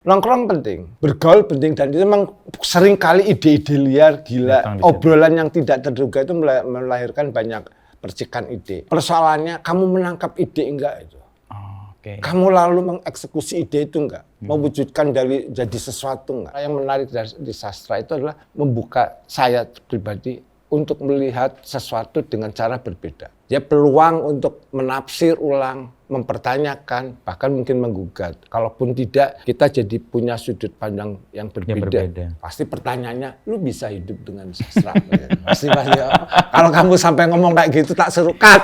Nongkrong penting, bergaul penting, dan itu memang sering kali ide-ide liar, gila, obrolan yang tidak terduga itu melahirkan banyak percikan ide. Persoalannya kamu menangkap ide enggak itu. Kamu lalu mengeksekusi ide itu enggak, mewujudkan dari jadi sesuatu enggak. Yang menarik di sastra itu adalah membuka saya pribadi untuk melihat sesuatu dengan cara berbeda. Dia peluang untuk menafsir ulang, mempertanyakan, bahkan mungkin menggugat. Kalaupun tidak, kita jadi punya sudut pandang yang berbeda. Pasti pertanyaannya, lu bisa hidup dengan sastra? Pasti. Kalau kamu sampai ngomong kayak gitu, tak serukat.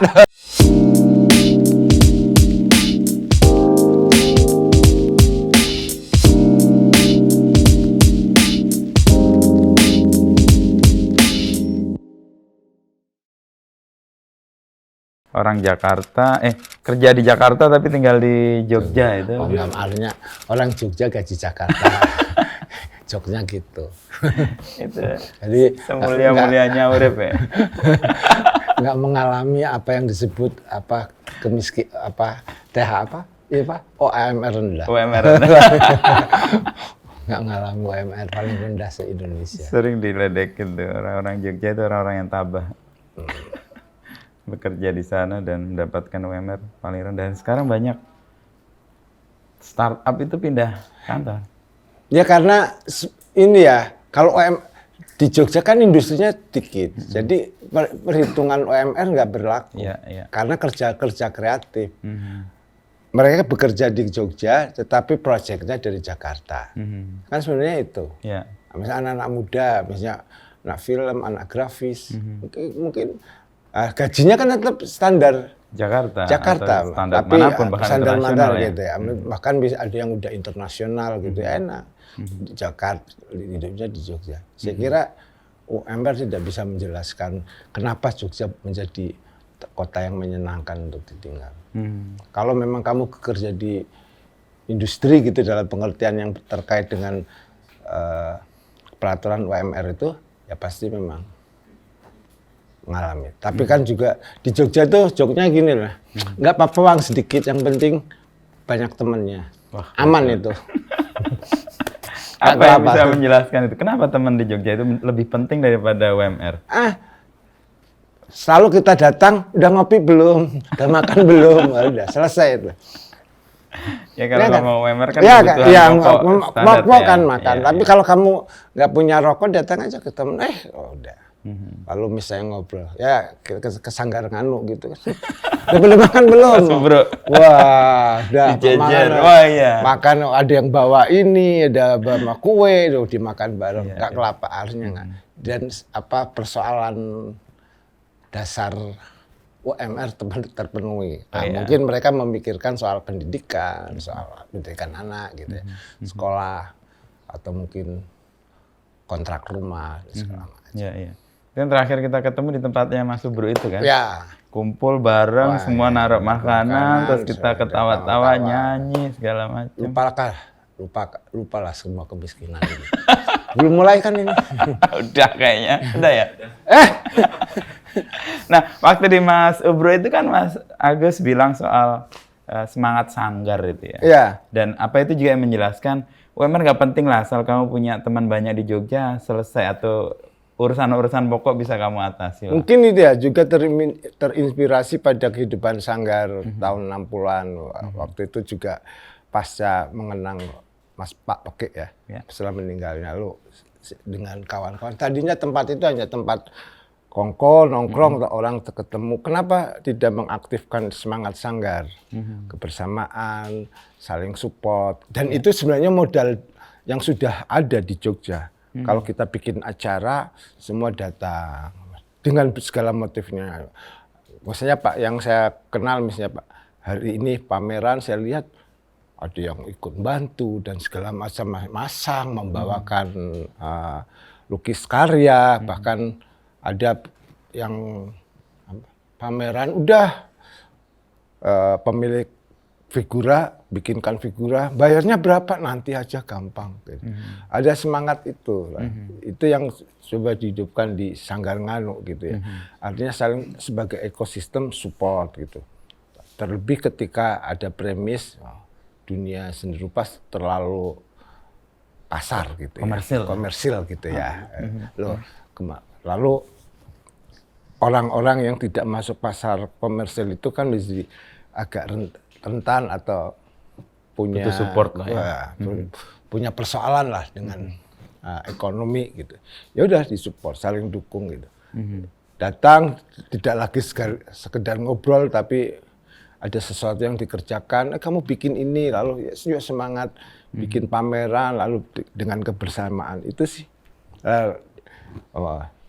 Orang Jakarta, kerja di Jakarta tapi tinggal di Jogja itu. Artinya orang Jogja gaji Jakarta. Joknya gitu. Itu. Jadi semulia-mulianya urip ya. Nggak mengalami apa yang disebut OMR rendah. UMR rendah. Nggak mengalami UMR paling rendah se-Indonesia. Sering diledekin tuh orang-orang Jogja itu orang-orang yang tabah. Bekerja di sana dan mendapatkan UMR paling rendah. Sekarang banyak startup itu pindah kantor. Ya karena ini ya, kalau di Jogja kan industrinya dikit, jadi perhitungan UMR nggak berlaku. Karena kerja kreatif. Mereka bekerja di Jogja, tetapi proyeknya dari Jakarta. Kan sebenarnya itu. Misalnya anak-anak muda, misalnya anak film, anak grafis, mungkin gajinya kan tetap standar Jakarta, standar tapi manapun, bahkan standar internasional gitu ya. Bahkan bisa ada yang udah internasional gitu ya, enak. Di Jakarta, hidupnya di Jogja. Saya kira UMR tidak bisa menjelaskan kenapa Jogja menjadi kota yang menyenangkan untuk ditinggal. Kalau memang kamu bekerja di industri gitu dalam pengertian yang terkait dengan peraturan UMR itu, ya pasti memang mengalami. Tapi kan juga di Jogja tuh joknya gini lah, nggak apa-apa uang sedikit, yang penting banyak temennya. Aman itu. Apa yang bisa menjelaskan itu? Kenapa teman di Jogja itu lebih penting daripada UMR? Selalu kita datang, udah ngopi belum? Udah makan belum? Udah selesai itu. Ya kalau kamu UMR kan kebutuhan pokok kan makan. Tapi kalau kamu nggak punya rokok, datang aja ke temen, udah. Lalu misalnya ngobrol, ya ke Sanggar Nganu gitu. Udah boleh makan belum? Wah, udah dijejer. Makan, ada yang bawa ini, ada bawa kue, udah dimakan bareng. Nggak kelapaannya nggak. Dan persoalan dasar UMR terpenuhi. Mungkin mereka memikirkan soal pendidikan, soal pendidikan anak gitu ya, sekolah, atau mungkin kontrak rumah, segala macam. Yang terakhir kita ketemu di tempatnya Mas Subro itu kan? Ya. Kumpul bareng, semua naruh makanan, terus kita ketawa-tawa, nyanyi, segala macam. Lupalah semua kemiskinan ini. Belum mulai kan ini? Udah kayaknya, udah ya? Nah, waktu di Mas Subro itu kan Mas Agus bilang soal semangat sanggar itu ya? Iya. Dan apa itu juga yang menjelaskan, UMR nggak penting lah, asal kamu punya teman banyak di Jogja, selesai, atau urusan-urusan pokok bisa kamu atasi lah. Mungkin itu ya juga terinspirasi pada kehidupan sanggar tahun 60-an. Waktu itu juga pasca mengenang Pak Pekik ya. Setelah meninggalnya, lalu dengan kawan-kawan. Tadinya tempat itu hanya tempat kongko, nongkrong, orang ketemu. Kenapa tidak mengaktifkan semangat sanggar? Kebersamaan, saling support. Dan itu sebenarnya modal yang sudah ada di Jogja. Kalau kita bikin acara, semua datang dengan segala motifnya. Maksudnya Pak, yang saya kenal misalnya Pak, hari ini pameran saya lihat ada yang ikut bantu dan segala macam, masang, membawakan lukis karya, bahkan ada yang pameran udah pemilik figura, bikinkan figura, bayarnya berapa, nanti aja, gampang. Gitu. Ada semangat itu. Itu yang coba dihidupkan di Sanggar Nganu gitu ya. Artinya saling sebagai ekosistem support gitu. Terlebih ketika ada premis dunia seni rupa terlalu pasar gitu komersil. ya. Komersil gitu ya. Lalu orang-orang yang tidak masuk pasar komersil itu kan agak rentan atau punya butuh support lah ya. Punya persoalan lah dengan ekonomi gitu. Ya udah disupport, saling dukung gitu. Datang tidak lagi sekedar ngobrol tapi ada sesuatu yang dikerjakan, kamu bikin ini, lalu ya semangat bikin pameran, lalu dengan kebersamaan itu sih.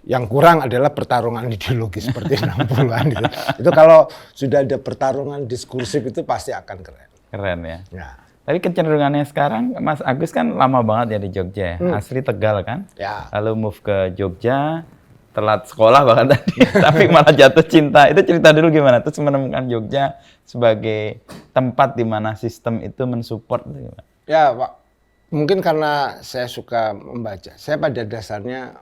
Yang kurang adalah pertarungan ideologis seperti 60-an gitu. Itu kalau sudah ada pertarungan diskursif itu pasti akan keren. Keren ya. Ya. Tapi kecenderungannya sekarang, Mas Agus kan lama banget ya di Jogja ya. Asli Tegal kan? Ya. Lalu move ke Jogja, telat sekolah bahkan tadi, tapi malah jatuh cinta. Itu cerita dulu gimana? Terus menemukan Jogja sebagai tempat di mana sistem itu mensupport. Ya, Pak. Mungkin karena saya suka membaca. Saya pada dasarnya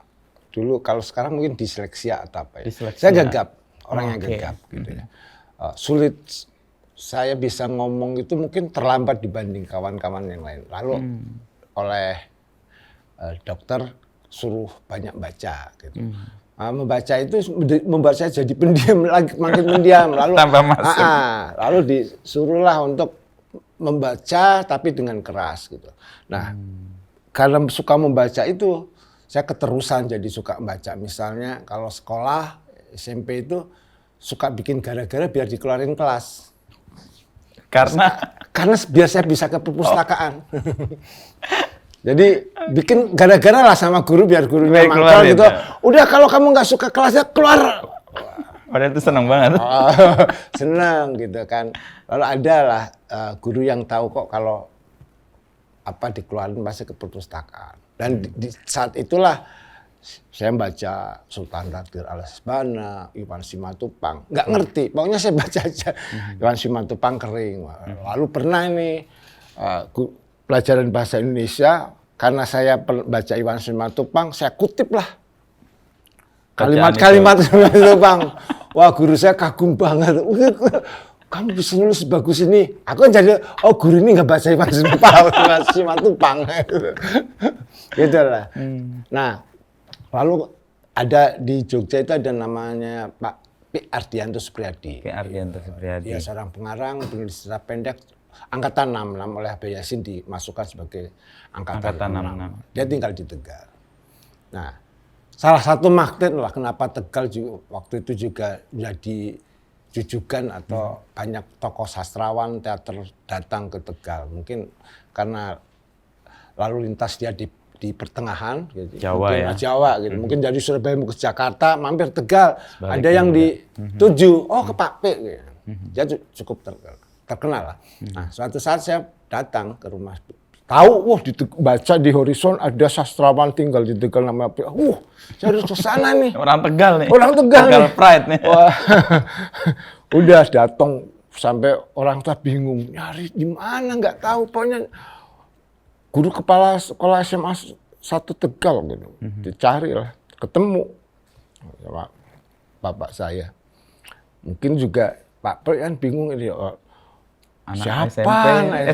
dulu, kalau sekarang mungkin disleksia atau apa ya. Disleksia. Saya gagap, orang yang gagap gitu ya. Sulit saya bisa ngomong itu mungkin terlambat dibanding kawan-kawan yang lain. Lalu oleh dokter suruh banyak baca gitu. Membaca itu membuat saya jadi pendiam lagi, makin pendiam. Lalu tambah masuk. Lalu disuruhlah untuk membaca tapi dengan keras gitu. Nah, karena suka membaca itu saya keterusan jadi suka membaca. Misalnya kalau sekolah SMP itu suka bikin gara-gara biar dikeluarin kelas. Karena biar saya bisa ke perpustakaan. Jadi bikin gara-gara lah sama guru biar gurunya mangkal gitu. Ya. Udah kalau kamu nggak suka kelasnya keluar. Padahal itu senang banget. Senang gitu kan. Lalu ada lah guru yang tahu kok kalau apa dikeluarin pasti ke perpustakaan. Dan di saat itulah saya baca Sultan Takdir Al-Asbana, Iwan Simatupang. Nggak ngerti, pokoknya saya baca aja. Iwan Simatupang kering. Lalu pernah ini pelajaran bahasa Indonesia, karena saya baca Iwan Simatupang, saya kutip lah kalimat-kalimat Simatupang. Wah, guru saya kagum banget. Kamu bisa nulis bagus ini. Aku kan jadi, guru ini nggak baca Iwan Simatupang. Gitu lah. Nah, lalu ada di Jogja itu ada namanya Pak P. Ardianto Supriyadi. P. Ardianto Supriyadi. Dia seorang pengarang, penulis cerita pendek, angkatan 66 oleh Habib Yasin dimasukkan sebagai angkatan 66. Dia tinggal di Tegal. Nah, salah satu magnet lah kenapa Tegal juga, waktu itu juga menjadi jujukan atau banyak tokoh sastrawan teater datang ke Tegal. Mungkin karena lalu lintas dia di pertengahan gitu. Jawa ya. Jawa gitu. Mungkin dari Surabaya mau ke Jakarta, mampir Tegal. Ada yang dituju, ke Pak P gitu. Dia cukup terkenal lah. Nah, suatu saat saya datang ke rumah, tahu, baca di horizon ada sastrawan tinggal di Tegal namanya P. Saya harus ke sana nih. Orang Tegal nih. Orang Tegal nih. Pride nih. Wah, udah datang sampai orang tua bingung, nyari di mana nggak tahu, pokoknya guru kepala sekolah SMA 1 Tegal gitu. Dicari lah, ketemu sama bapak saya. Mungkin juga Pak Pri kan bingung ini, anak siapa?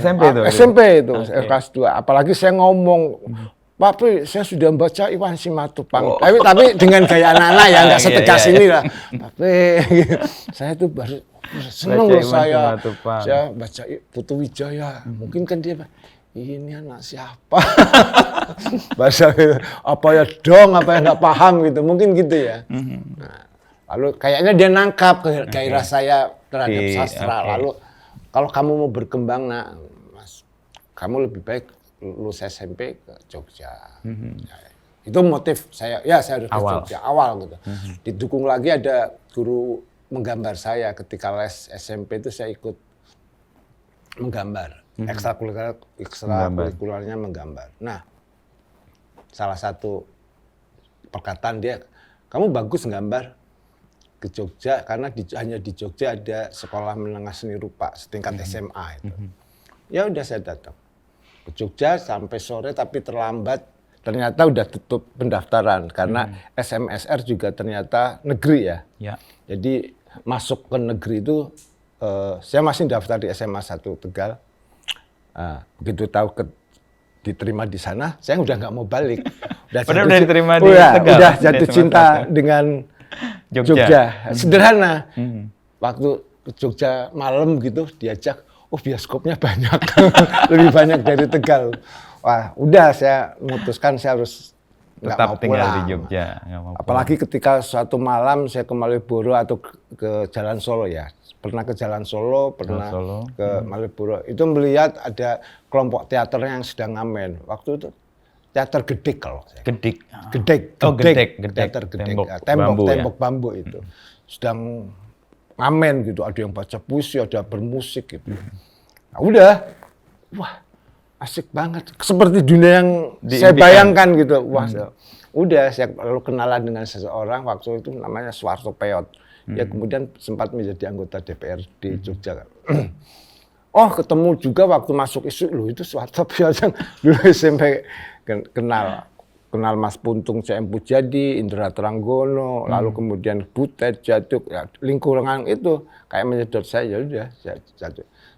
SMP itu? SMP itu, kelas 2. Apalagi saya ngomong, Pak Pri, saya sudah membaca Iwan Simatupang. Tapi dengan gaya anak-anak ya, nggak setegas ini lah. Pak Pri, saya tuh baru seneng loh saya baca Putu Wijaya. Mungkin kan dia, ini anak siapa? Bahasa apa ya dong, apa yang nggak paham gitu, mungkin gitu ya. Nah, lalu kayaknya dia nangkap gairah saya terhadap sastra. Lalu kalau kamu mau berkembang, Mas, kamu lebih baik lulus SMP ke Jogja. Ya, itu motif saya. Ya, saya harus ke Jogja awal gitu. Didukung lagi ada guru menggambar saya ketika les SMP itu saya ikut menggambar. Ekstrakurikulernya menggambar. Nah, salah satu perkataan dia, kamu bagus gambar ke Jogja karena hanya di Jogja ada sekolah menengah seni rupa setingkat SMA itu. Ya udah saya datang ke Jogja sampai sore tapi terlambat. Ternyata udah tutup pendaftaran karena SMSR juga ternyata negeri ya. Jadi masuk ke negeri itu saya masih daftar di SMA 1 Tegal. Begitu tahu diterima di sana, saya udah nggak mau balik. Padahal udah diterima di Tegal. Udah jatuh cinta dengan Jogja. Sederhana. Waktu ke Jogja malam gitu diajak, oh bioskopnya banyak, lebih banyak dari Tegal. Wah, udah saya memutuskan saya harus tetap mau tinggal pulang. di Jogja. Apalagi ketika suatu malam saya ke Malioboro atau ke Jalan Solo ya. Pernah ke Jalan Solo, pernah ke Malioboro. Itu melihat ada kelompok teater yang sedang ngamen. Waktu itu teater Gedik kalau saya. Gedik. Gedik. Gedek. Teater Gedik. Tembok Tembok bambu itu. Sedang ngamen gitu. Ada yang baca puisi, ada bermusik gitu. Nah, udah. Wah, asik banget. Seperti dunia yang saya bayangkan gitu. Wah, udah saya lalu kenalan dengan seseorang waktu itu namanya Suwarto Peot. Ya kemudian sempat menjadi anggota DPR di Jogja. Oh, ketemu juga waktu masuk isu, loh itu Suwarto Peot yang dulu SMP kenal Mas Puntung CM Pujadi, Indra Tranggono, lalu kemudian Butet, Jaduk, ya, lingkungan itu kayak menyedot saya, ya udah saya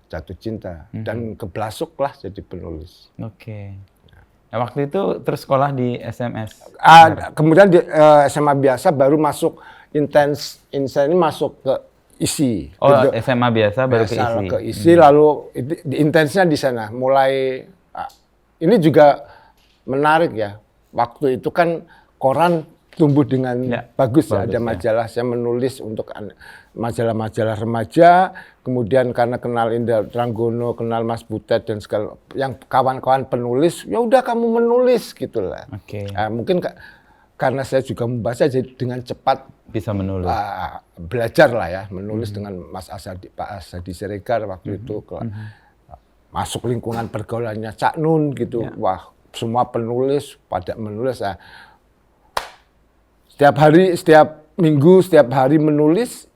jatuh cinta dan keblasuklah jadi penulis. Oke. Nah, waktu itu terus sekolah di SMS. Kemudian di SMA biasa baru masuk ini masuk ke isi. Oh, gitu. SMA biasa baru ke isi. Lalu intensnya di sana. Mulai ini juga menarik ya. Waktu itu kan koran tumbuh dengan bagus ya. Ada majalah, saya menulis untuk majalah-majalah remaja. Kemudian karena kenal Indra Tranggono, kenal Mas Butet dan segala yang kawan-kawan penulis, ya udah kamu menulis gitulah. Oke. Mungkin karena saya juga membaca jadi dengan cepat bisa menulis. Belajar lah ya, menulis dengan Pak Asadi Siregar waktu itu masuk lingkungan pergaulannya Cak Nun gitu. Wah, semua penulis pada menulis. Setiap minggu, setiap hari menulis,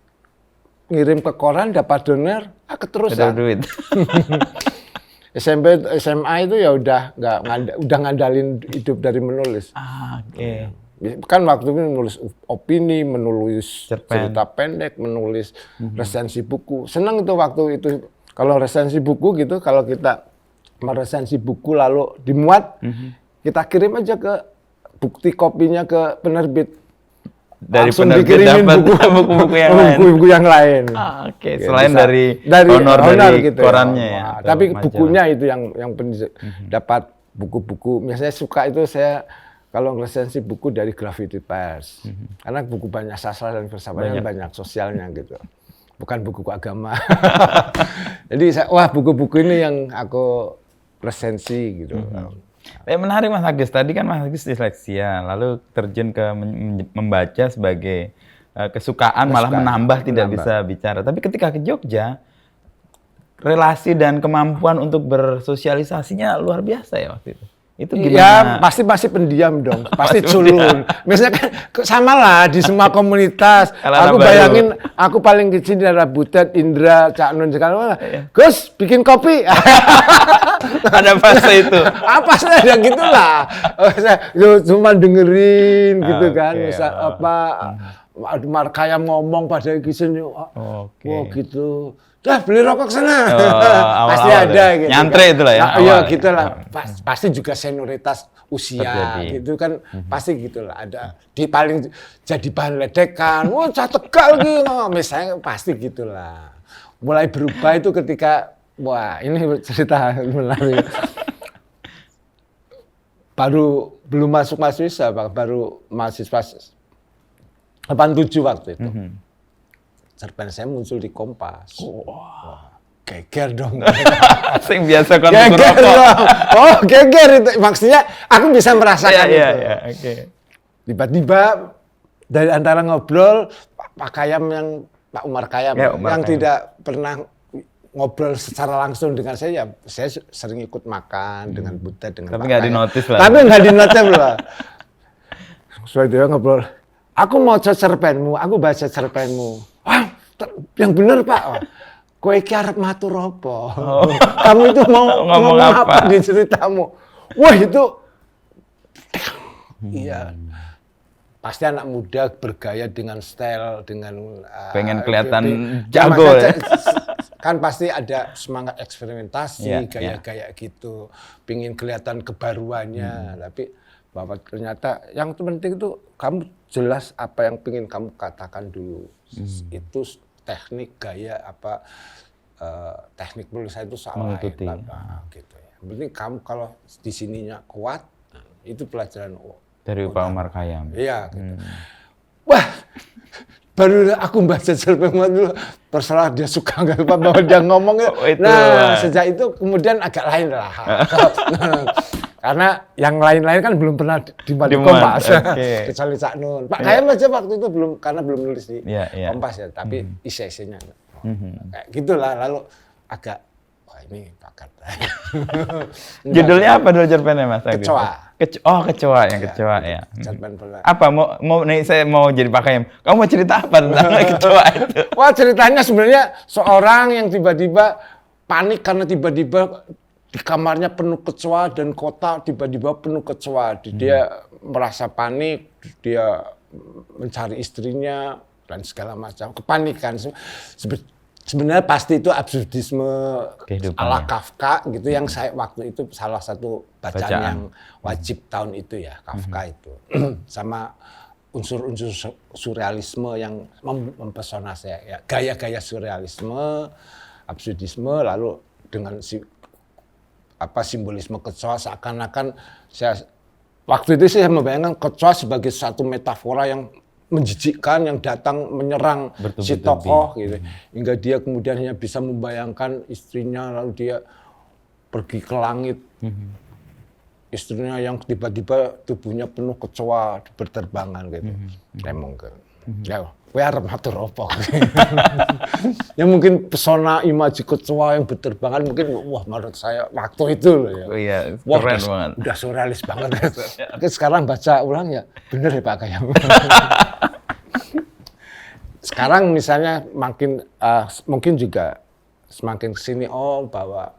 ngirim ke koran, dapat donor, keterusan. Duit. SMP, SMA itu ya udah ngandalin hidup dari menulis. Oke. Kan waktu itu menulis opini, menulis cerita pendek, menulis resensi buku. Senang itu waktu itu. Kalau resensi buku gitu, kalau kita meresensi buku lalu dimuat, kita kirim aja ke bukti kopinya ke penerbit. Dari langsung penerbit dapat buku-buku yang lain. Buku yang lain. Oke. Selain dari honor dari gitu korannya ya. Tapi bukunya itu yang penting. Dapat buku-buku. Biasanya suka itu saya kalau resensi buku dari Graffiti Pers. Karena buku banyak sastra dan filsafat banyak sosialnya gitu. Bukan buku agama. Jadi wah buku-buku ini yang aku resensi gitu. Menarik Mas Agus, tadi kan Mas Agus disleksia, lalu terjun ke membaca sebagai kesukaan, malah menambah tidak bisa bicara. Tapi ketika ke Jogja, relasi dan kemampuan untuk bersosialisasinya luar biasa ya waktu itu. Itu gimana? Ya pasti pendiam dong, pasti culun. Misalnya kan sama lah di semua komunitas. Aku bayangin aku paling kecil dari Butet, Indra, Cak Nun segala. Gus bikin kopi. Ada fase itu. Apa sih ya gitulah. Cuma dengerin gitu kan. Misal Markayam ngomong pada kisahnya. Oh gitu. Dah beli rokok sana. Pasti ada gitu. Nyantre kan. Itulah ya. Iya gitulah. Pasti juga senioritas usia gitu kan. Pasti gitulah ada di paling jadi bahan ledekan. Wah, Tegal gitu. Misalnya pasti gitulah. Mulai berubah itu ketika ini cerita menarik. Belum masuk mahasiswa, baru mahasiswa 87 waktu itu. Cerpen saya muncul di Kompas. Wah, geger dong. Sing biasa kan geger dong. Oh, geger itu. Maksudnya aku bisa merasakan itu. Iya, oke. Tiba-tiba dari antara ngobrol Pak Umar Khayyam yang tidak pernah ngobrol secara langsung dengan saya sering ikut makan dengan Butet dengan Tapi nggak dinotis lah. Tapi nggak dinotis lah. Sesuai dia ngobrol. Aku mau cerpenmu, aku baca cerpenmu. Wah, yang benar Pak. Kowe iki arep matur apa? Kamu itu mau ngomong apa di ceritamu? Wah itu, iya. Pasti anak muda bergaya dengan style, dengan pengen kelihatan jago ya. kan pasti ada semangat eksperimentasi, Iya, gaya-gaya gitu, pingin kelihatan kebaruannya, tapi bahwa ternyata yang penting itu kamu jelas apa yang pingin kamu katakan dulu. Itu teknik, gaya, apa teknik penulisan itu salah Mengikuti. gitu ya. Yang penting kamu kalau di sininya kuat, itu pelajaran Dari Pak Omar Khayyam. Iya, gitu. Wah, baru aku baca cerpen dulu, terserah dia suka nggak apa bahwa dia ngomongnya. Sejak itu kemudian agak lain lah. Karena yang lain-lain kan belum pernah dimuat di Kompas. Kecuali Cak Nun. Pak Khayyam aja waktu itu belum, karena belum nulis di Kompas ya, tapi isi-isinya. Kayak gitulah, lalu agak, wah ini bakat. Judulnya apa dulu cerpennya Mas Agus? Kecoa. Kecoa, yang kecoa ya. Cerpen bola. Apa mau nih saya mau jadi Pak Khayyam. Kamu mau cerita apa tentang kecoa itu? Wah, ceritanya sebenarnya seorang yang tiba-tiba panik karena tiba-tiba di kamarnya penuh kecoa dan kota tiba-tiba penuh kecoa. Dia merasa panik, dia mencari istrinya dan segala macam, kepanikan. Sebenarnya pasti itu absurdisme ala Kafka gitu, yang saya waktu itu salah satu bacaan yang wajib tahun itu ya, Kafka itu. Sama unsur-unsur surrealisme yang mempesona saya ya, gaya-gaya surrealisme, absurdisme, lalu dengan simbolisme kecoa, seakan-akan saya waktu itu saya membayangkan kecoa sebagai satu metafora yang menjijikkan, yang datang menyerang si tokoh gitu, hingga dia kemudian hanya bisa membayangkan istrinya, lalu dia pergi ke langit, istrinya yang tiba-tiba tubuhnya penuh kecoa berterbangan gitu, mungkin ya kowe arep matur apa. Ya mungkin pesona imaji kecoa yang berterbangan mungkin, wah menurut saya waktu itu loh ya. Oh iya, wah, keren banget. Udah surrealis banget. Mungkin sekarang baca ulang ya, bener ya Pak Khayyam. Sekarang misalnya mungkin juga semakin kesini bahwa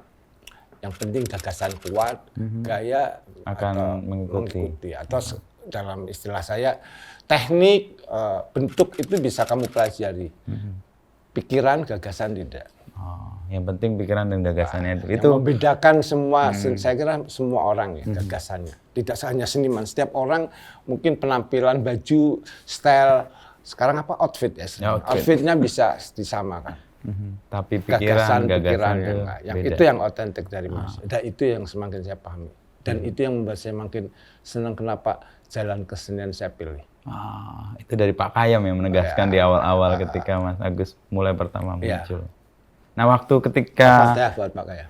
yang penting gagasan kuat, gaya akan mengikuti. Atau dalam istilah saya, teknik, bentuk itu bisa kamu pelajari. Pikiran, gagasan tidak. Yang penting pikiran dan gagasannya itu membedakan semua, saya kira semua orang ya, gagasannya. Tidak hanya seniman, setiap orang mungkin penampilan, baju, style, sekarang outfit ya, outfitnya bisa disamakan. Tapi pikiran, gagasan itu yang otentik dari manusia. Dan itu yang semakin saya pahami. Dan itu yang membuat saya makin senang kenapa jalan kesenian saya pilih. Itu dari Pak Khayyam yang menegaskan di awal-awal ketika Mas Agus mulai pertama muncul. Nah, waktu ketika buat Pak Khayyam.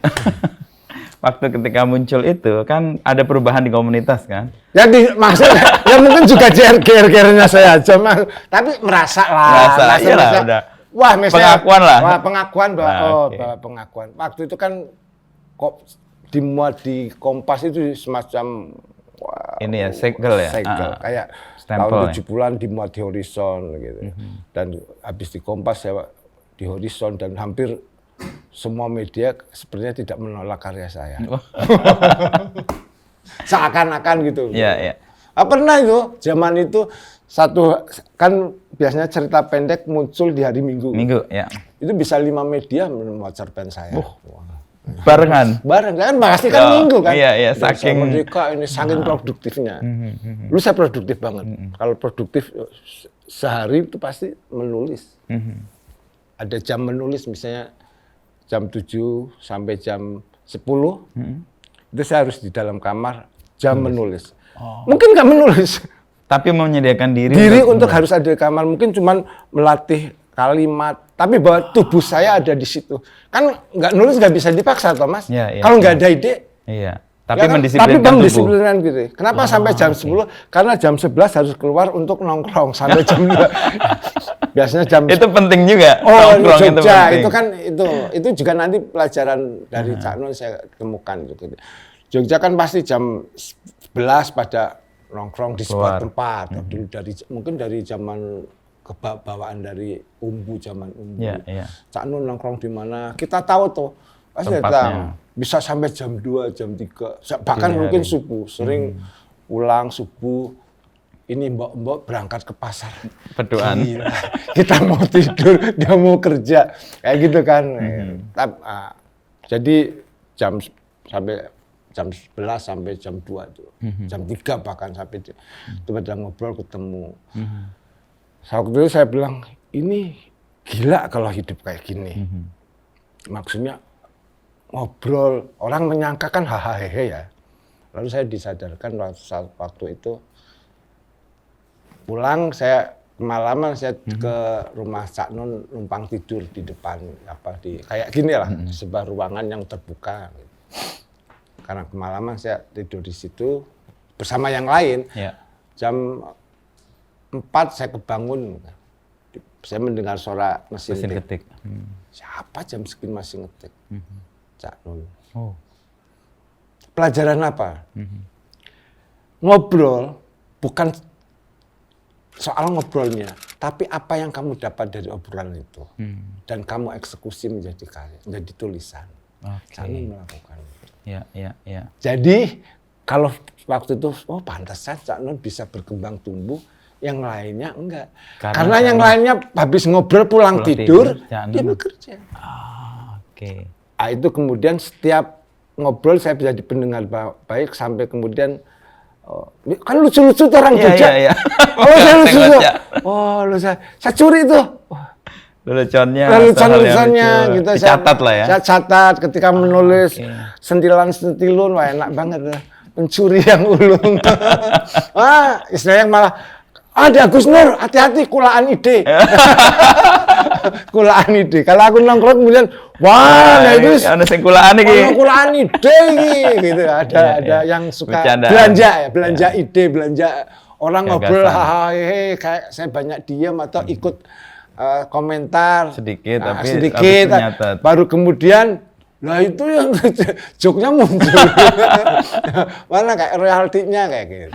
Waktu ketika muncul itu kan ada perubahan di komunitas kan? Jadi maksudnya ya mungkin juga GR-GR-nya saya aja, tapi merasa udah. Wah, misalnya pengakuan lah. Wah, pengakuan bahwa bahwa pengakuan. Waktu itu kan kok dimuat di Kompas itu semacam ini ya, segel ya. Kayak stempel, tahun 70-an dimuat di Horizon gitu. Dan habis di Kompas saya di Horizon dan hampir semua media sepertinya tidak menolak karya saya. Seakan-akan gitu. Iya. Pernah itu, zaman itu kan biasanya cerita pendek muncul di hari Minggu. Ya. Itu bisa 5 media memuat cerpen saya. Barengan? Bareng, kan pasti kan Minggu kan. Iya, saking Merdeka ini saking produktifnya. Lu saya produktif banget. Kalau produktif sehari itu pasti menulis. Ada jam menulis misalnya jam 7 sampai jam 10, itu saya harus di dalam kamar jam menulis. Mungkin nggak menulis. Tapi menyediakan diri untuk harus ada di kamar, mungkin cuman melatih kalimat, tapi bahwa tubuh saya ada di situ. Kan nggak nulis nggak bisa dipaksa, Thomas. Kalau nggak ada ide. Iya. Tapi ya kan? Mendisiplinkan gitu. Kenapa sampai jam 10? Karena jam 11 harus keluar untuk nongkrong sampai jam 2. Biasanya jam itu penting juga. Jogja itu kan itu juga nanti pelajaran dari Cak Nun saya temukan gitu. Jogja kan pasti jam 11 pada nongkrong di sebuah tempat. Mungkin dari zaman kebawaan dari zaman umbu. Cak Nun nongkrong di mana? Kita tahu tuh. Pasti datang. Bisa sampai jam 2, jam 3. Bahkan mungkin subuh. Sering pulang subuh ini mbok berangkat ke pasar. Berdoaan. Gila, kita mau tidur, dia mau kerja. Kayak gitu kan. Jadi jam 11 sampai jam 2 tuh. Jam 3 bahkan sampai itu pada ngobrol ketemu. Waktu itu saya bilang, ini gila kalau hidup kayak gini. Maksudnya ngobrol, orang menyangka kan hahaha ya. Lalu saya disadarkan waktu itu pulang, saya kemalaman saya ke rumah Cak Nun, numpang tidur di depan kayak gini lah, sebuah ruangan yang terbuka. Karena kemalaman saya tidur di situ bersama yang lain. Jam 4 saya kebangun, saya mendengar suara mesin ketik. Siapa jam segini masih ngetik? Cak Nun. Pelajaran apa? Ngobrol bukan soal ngobrolnya, tapi apa yang kamu dapat dari obrolan itu, dan kamu eksekusi menjadi karya, menjadi tulisan. Cak Nun melakukan. Ya. Jadi kalau waktu itu, pantesan Cak Nun bisa berkembang tumbuh, yang lainnya enggak. Karena yang lainnya habis ngobrol pulang tidur dia bekerja. Nah, itu kemudian setiap ngobrol saya bisa pendengar baik sampai kemudian kan lucu-lucu orang Jogja. Iya. Saya lucu. Saya curi itu. Leluconnya gitu. Dicatat lah ya. Saya catat ketika menulis sentilan-sentilun, wah enak banget lah. Mencuri yang ulung. Istilahnya malah, ada Gus Nur, hati-hati kulaan ide. Kulaan ide. Kalau aku nongkrong kemudian, wah, itu ada sing kulaan iki. Kulaan ide iki gitu. Ada yang suka belanja ide, belanja orang ngobrol kayak saya banyak diam atau ikut komentar sedikit tapi baru kemudian lah itu yang joknya muncul. Mana kayak royaltinya kayak gitu.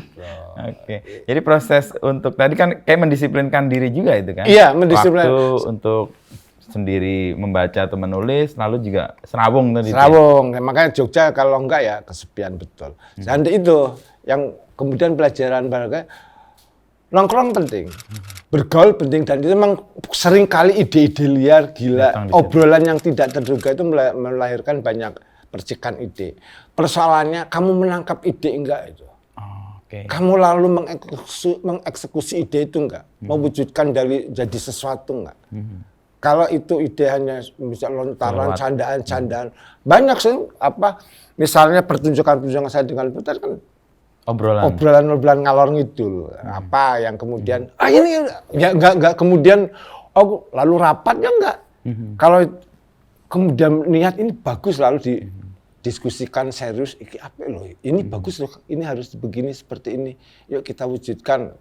Jadi proses untuk tadi kan kayak mendisiplinkan diri juga itu kan? Iya, mendisiplinkan. Waktu untuk sendiri membaca atau menulis, lalu juga serawung tadi. Serawung, makanya Jogja kalau enggak ya kesepian betul. Jadi itu yang kemudian pelajaran barangkali nongkrong penting, bergaul penting, dan itu memang sering kali ide-ide liar, gila, obrolan yang tidak terduga itu melahirkan banyak percikan ide. Persoalannya kamu menangkap ide enggak itu. Kamu lalu mengeksekusi ide itu enggak, mewujudkan jadi sesuatu enggak. Kalau itu ide hanya misal lontaran, candaan-candaan, banyak sih misalnya pertunjukan saya dengan Putar kan obrolan ngalor ngidul, apa yang kemudian ini ya enggak kemudian lalu rapatnya enggak. Kalau kemudian niat ini bagus lalu didiskusikan serius, ini bagus loh, ini harus begini seperti ini, yuk kita wujudkan.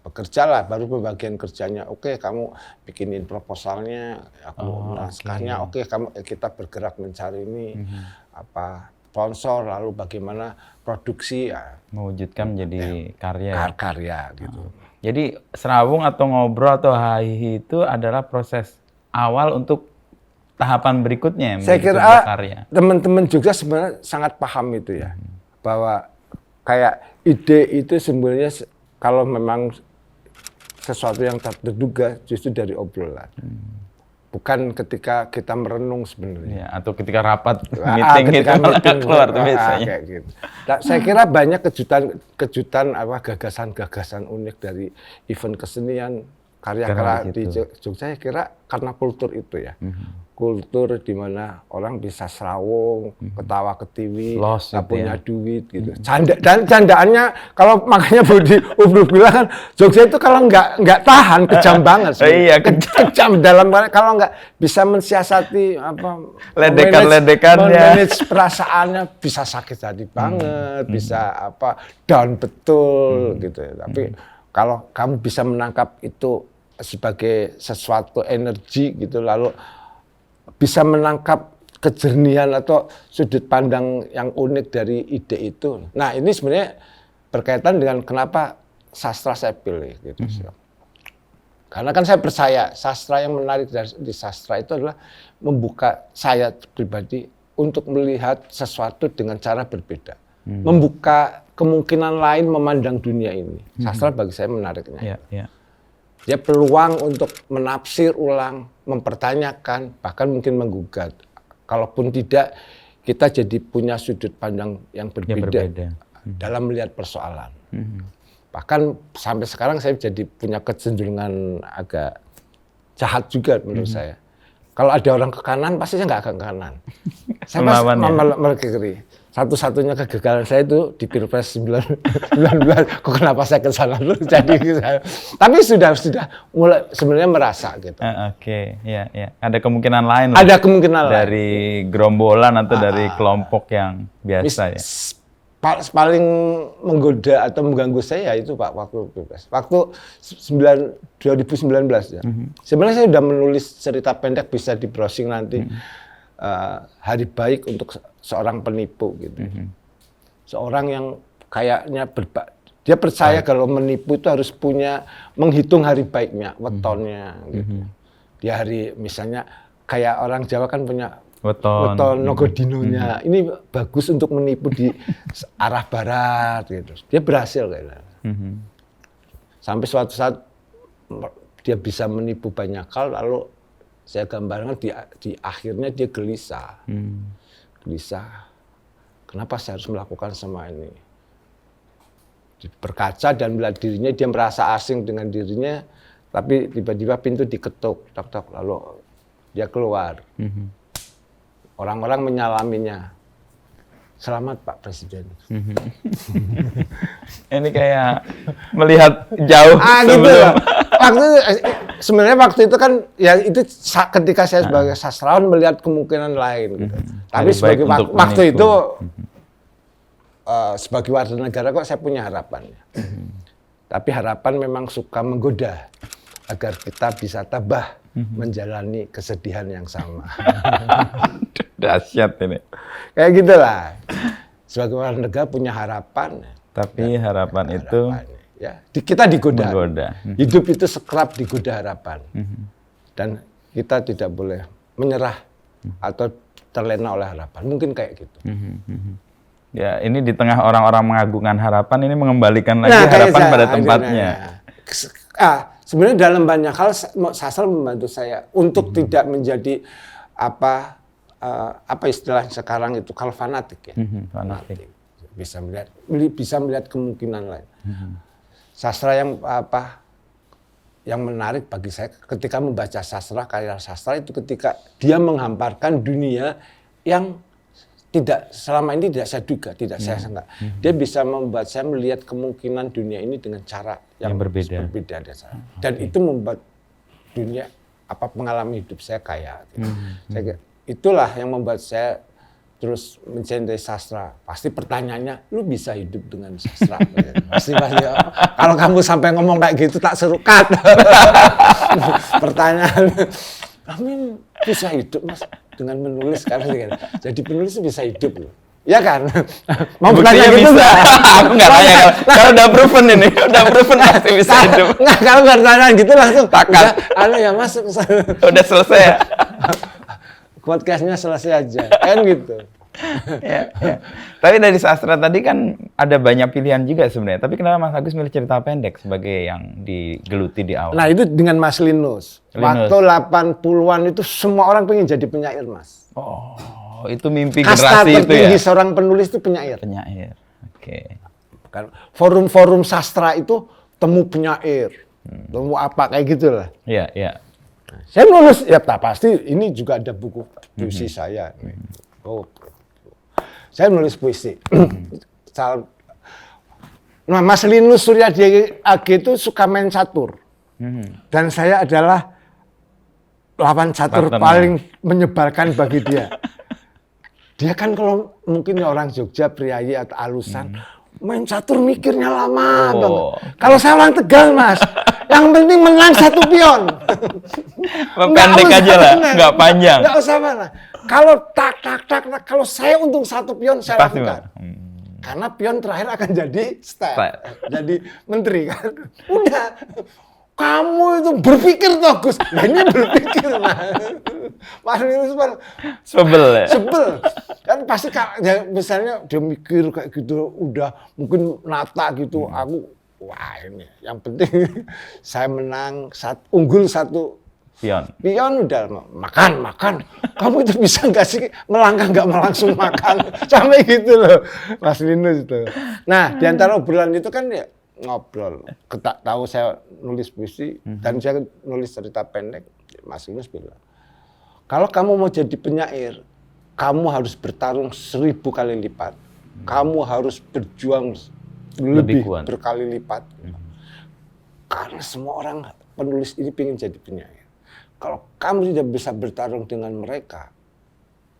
Bekerjalah, baru pembagian kerjanya. Oke, kamu bikinin proposalnya, aku naskahnya. Oke, kita bergerak mencari ini sponsor, lalu bagaimana produksi, mewujudkan menjadi karya gitu. Jadi serawung atau ngobrol atau hahihi itu adalah proses awal untuk tahapan berikutnya. Saya kira teman-teman juga sebenarnya sangat paham itu ya, bahwa kayak ide itu sebenarnya kalau memang sesuatu yang tak terduga justru dari obrolan. Bukan ketika kita merenung sebenarnya. Atau ketika rapat meeting keluar tuh biasanya. Kayak gitu. Nah, saya kira banyak kejutan gagasan-gagasan unik dari event kesenian karya-karya di Jogja. Saya kira karena kultur itu ya. Kultur di mana orang bisa serawung, ketawa ketiwi, nggak punya duit gitu. Dan candaannya kalau makanya Budi bilang kan Jogja itu kalau nggak tahan kejam banget. Kejam dalam kalau nggak bisa mensiasati ledekannya, manage perasaannya bisa sakit hati banget, bisa down betul gitu. Tapi kalau kamu bisa menangkap itu sebagai sesuatu energi gitu, lalu bisa menangkap kejernihan atau sudut pandang yang unik dari ide itu. Nah, ini sebenarnya berkaitan dengan kenapa sastra saya pilih gitu. Karena kan saya percaya sastra yang menarik di sastra itu adalah membuka saya pribadi untuk melihat sesuatu dengan cara berbeda. membuka kemungkinan lain memandang dunia ini. Sastra bagi saya menariknya. Dia peluang untuk menafsir ulang, mempertanyakan, bahkan mungkin menggugat. Kalaupun tidak, kita jadi punya sudut pandang yang berbeda, dalam melihat persoalan. Bahkan sampai sekarang saya jadi punya kecenderungan agak jahat juga menurut saya. Kalau ada orang ke kanan, pasti saya nggak akan ke kanan. Saya malah ke kiri. Satu-satunya kegagalan saya itu di Pilpres 19. Kok kenapa saya ke sana terus jadi gitu. Tapi sudah mulai sebenarnya merasa gitu. Oke. Ada kemungkinan lain. Ada kemungkinan lain. Dari gerombolan atau dari kelompok yang biasa ya. Paling menggoda atau mengganggu saya itu Pak waktu Pilpres. Waktu 2019 ya. Sebenarnya saya sudah menulis cerita pendek, bisa di browsing nanti. Hari baik untuk seorang penipu gitu. Seorang yang kayaknya dia percaya kalau menipu itu harus punya menghitung hari baiknya, wetonnya gitu. Di hari misalnya kayak orang Jawa kan punya weton nogodinonya. Ini bagus untuk menipu di arah barat gitu. Dia berhasil kayaknya. Sampai suatu saat dia bisa menipu banyak hal, lalu saya gambarkan di akhirnya dia gelisah. Gelisah. Kenapa saya harus melakukan semua ini? Berkaca dan melihat dirinya, dia merasa asing dengan dirinya, tapi tiba-tiba pintu diketuk, tok-tok, lalu dia keluar. Orang-orang menyalaminya. Selamat Pak Presiden. Ini kayak melihat jauh sebelum. Gitu. Sebenarnya waktu itu kan ya itu ketika saya sebagai sastrawan melihat kemungkinan lain gitu. Tapi sebagai waktu itu sebagai warga negara kok saya punya harapan. Tapi harapan memang suka menggoda agar kita bisa tabah menjalani kesedihan yang sama. Dahsyat ini. Kayak gitulah. Sebagai warga negara punya harapan. Tapi harapan itu ya, kita digoda. Hidup itu sekerap digoda harapan. Dan kita tidak boleh menyerah atau terlena oleh harapan. Mungkin kayak gitu. Ya, ini di tengah orang-orang mengagungkan harapan, ini mengembalikan lagi harapan pada tempatnya. Sebenarnya dalam banyak hal sastra membantu saya untuk tidak menjadi apa istilahnya sekarang itu kalau fanatik ya. Fanatik. Bisa melihat kemungkinan lain. Sastra yang menarik bagi saya ketika membaca sastra, karya sastra itu ketika dia menghamparkan dunia yang selama ini tidak saya duga, tidak saya sangka. Dia bisa membuat saya melihat kemungkinan dunia ini dengan cara yang berbeda. Dan itu membuat dunia pengalaman hidup saya kaya. Gitu. Itulah yang membuat saya terus mencintai sastra. Pasti pertanyaannya, lu bisa hidup dengan sastra? Pasti. Kalau kamu sampai ngomong kayak gitu tak serukat. Pertanyaan, kamu bisa hidup Mas dengan menulis kan? Jadi penulis bisa hidup loh. Ya kan? Mau bertanya gitu enggak? Aku enggak tanya. Kalau udah proven ini, pasti bisa hidup. Enggak, kalau bertanya gitu langsung takat. Ya masuk. Udah selesai ya? Podcastnya selesai aja, kan gitu. Ya. Tapi dari sastra tadi kan ada banyak pilihan juga sebenarnya. Tapi kenapa Mas Agus milih cerita pendek sebagai yang digeluti di awal? Nah itu dengan Mas Linus. Waktu 80-an itu semua orang pengen jadi penyair, Mas. Oh, itu mimpi kasta generasi itu ya? Tertinggi seorang penulis itu penyair. Penyair, oke. Forum-forum sastra itu temu penyair, temu apa kayak gitulah. Iya. Saya nulis, ya pasti ini juga ada buku puisi saya. Saya nulis puisi. Nah, Mas Linus Suryadi AG itu suka main catur. Dan saya adalah lawan catur paling menyebalkan bagi dia. Dia kan kalau mungkin orang Jogja, Priayi atau Alusan, main catur mikirnya lama banget. Kalau saya orang Tegal, Mas, yang penting menang satu pion. Pendek aja lah, nggak panjang. Nggak usah mana. Kalau tak, kalau saya untung satu pion, saya lakukan. Karena pion terakhir akan jadi staf, jadi menteri kan. Udah. kamu itu berpikir toh Gus. Nah, ini berpikir. Nah, Mas Linus sebel ya? sebel. Kan pasti ya, misalnya dia mikir kayak gitu, udah mungkin nata gitu, aku, wah ini yang penting saya menang, unggul 1 pion udah makan. Kamu itu bisa nggak sih melangkah nggak langsung makan, sampai gitu loh, Mas Linus itu. Nah, di antara obrolan itu kan ya ngobrol. Tahu saya nulis puisi dan saya nulis cerita pendek. Mas Linus bilang, kalau kamu mau jadi penyair, kamu harus bertarung 1000 kali lipat. Kamu harus berjuang lebih berkali lipat. Karena semua orang penulis ini ingin jadi penyair. Kalau kamu tidak bisa bertarung dengan mereka,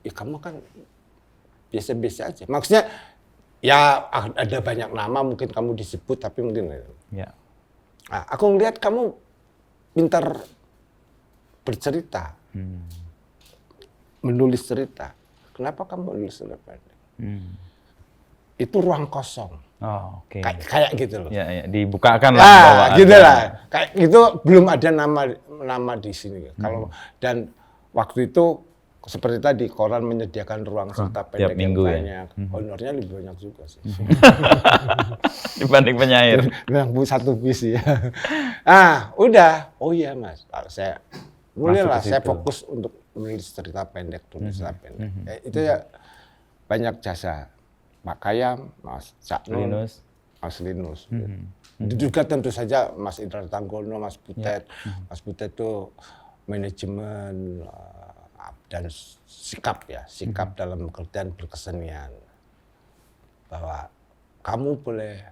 ya kamu kan biasa-biasa aja. Maksudnya, ya ada banyak nama mungkin kamu disebut, tapi mungkin ya. Nah, aku ngelihat kamu pintar bercerita, menulis cerita. Kenapa kamu menulis cerita pendek? Itu ruang kosong. Oh, oke. Kayak gitu loh. Ya, dibukakan lah. Nah, gitu lah. Kayak gitu belum ada nama di sini. Kalau dan waktu itu seperti tadi koran menyediakan ruang cerita pendek yang banyak. Ya? Honornya lebih banyak juga sih. Dibanding penyair. Yang 1 puisi ya. Udah. Oh iya Mas. Saya mulailah saya fokus untuk menulis cerita pendek, Itu ya banyak jasa. Pak Kayam, Mas Caknun, Mas Linus. Juga tentu saja Mas Indra Tanggono, Mas Butet. Mas Butet itu manajemen dan sikap dalam pekerjaan berkesenian. Bahwa kamu boleh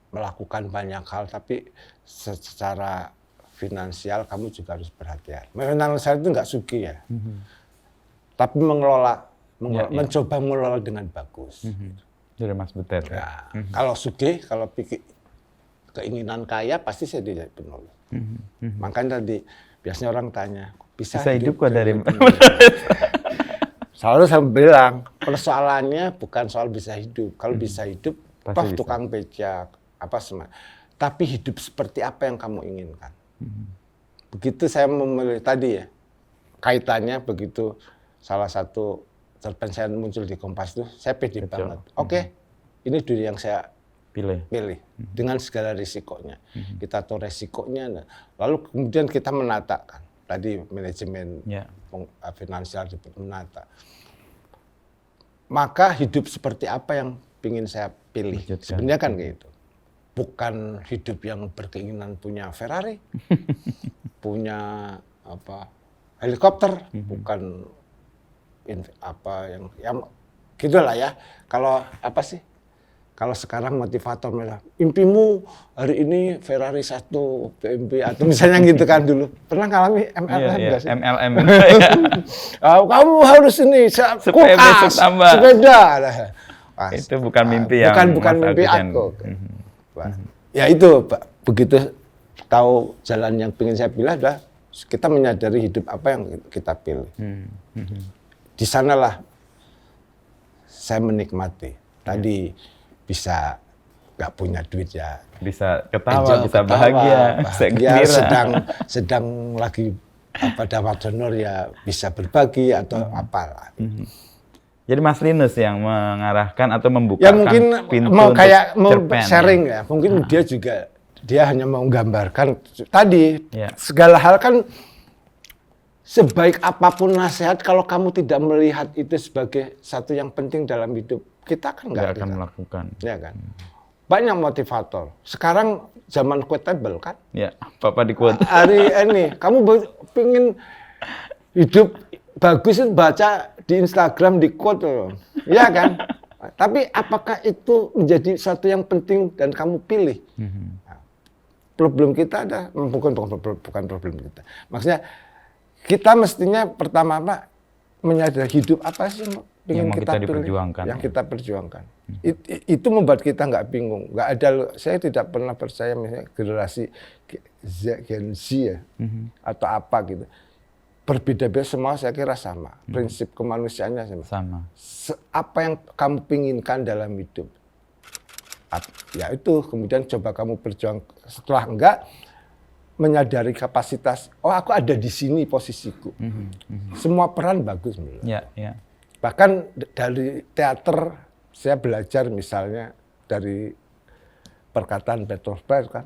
melakukan banyak hal, tapi secara finansial kamu juga harus perhatian. Finansial itu nggak sugi ya, tapi mencoba mengelola dengan bagus. Dari Mas Butet. Ya. Kalau sugih, kalau pikir keinginan kaya, pasti saya tidak penulis. Makanya tadi biasanya orang tanya, bisa hidup kok dari selalu saya bilang, persoalannya bukan soal bisa hidup. Kalau bisa hidup, tukang becak, tapi hidup seperti apa yang kamu inginkan. Begitu saya memilih tadi ya, kaitannya begitu salah satu cerpen saya muncul di Kompas itu, saya pede banget. Oke, ini dunia yang saya pilih dengan segala risikonya. Kita tahu risikonya, lalu kemudian kita menatakan. Tadi manajemen finansial menata. Maka hidup seperti apa yang ingin saya pilih? Sebenarnya kan kayak gitu. Bukan hidup yang berkeinginan punya Ferrari, punya helikopter, bukan yang gitulah ya. Kalau kalau sekarang motivator mereka, impimu hari ini Ferrari 1, BMW atau misalnya gitu kan dulu. Pernah ngalami MLM nggak sih? MLM. Kamu harus ini kulkas, sepeda. Itu bukan mimpi yang bukan mimpi aku. Ya itu Pak, begitu tahu jalan yang ingin saya pilih adalah kita menyadari hidup apa yang kita pilih. Di sanalah saya menikmati. Tadi bisa nggak punya duit ya. Bisa ketawa, bisa bahagia sedang lagi dapat honor ya bisa berbagi atau apalah. Jadi Mas Linus yang mengarahkan atau membukakan ya mungkin pintu mau cerpen, sharing ya. Mungkin dia hanya mau menggambarkan tadi segala hal kan. Sebaik apapun nasihat, kalau kamu tidak melihat itu sebagai satu yang penting dalam hidup, kita kan nggak akan melakukan. Ya kan? Banyak motivator. Sekarang zaman quotable kan? Ya, Papa di quote. Hari ini, kamu pengen hidup bagus itu baca di Instagram, di quote. Ya kan? Tapi apakah itu menjadi satu yang penting dan kamu pilih? Problem kita ada, bukan problem kita. Maksudnya, kita mestinya pertama menyadari hidup apa sih yang kita diperjuangkan. Yang kita perjuangkan. Itu membuat kita nggak bingung. Nggak ada, saya tidak pernah percaya misalnya generasi Gen Z ya, atau apa gitu. Berbeda-beda semua saya kira sama. Prinsip kemanusiaannya sama. Sama. Apa yang kamu pinginkan dalam hidup. Ya itu kemudian coba kamu berjuang, setelah enggak menyadari kapasitas, oh aku ada di sini posisiku. Semua peran bagus. Bahkan dari teater saya belajar misalnya dari perkataan Bertolt Brecht kan,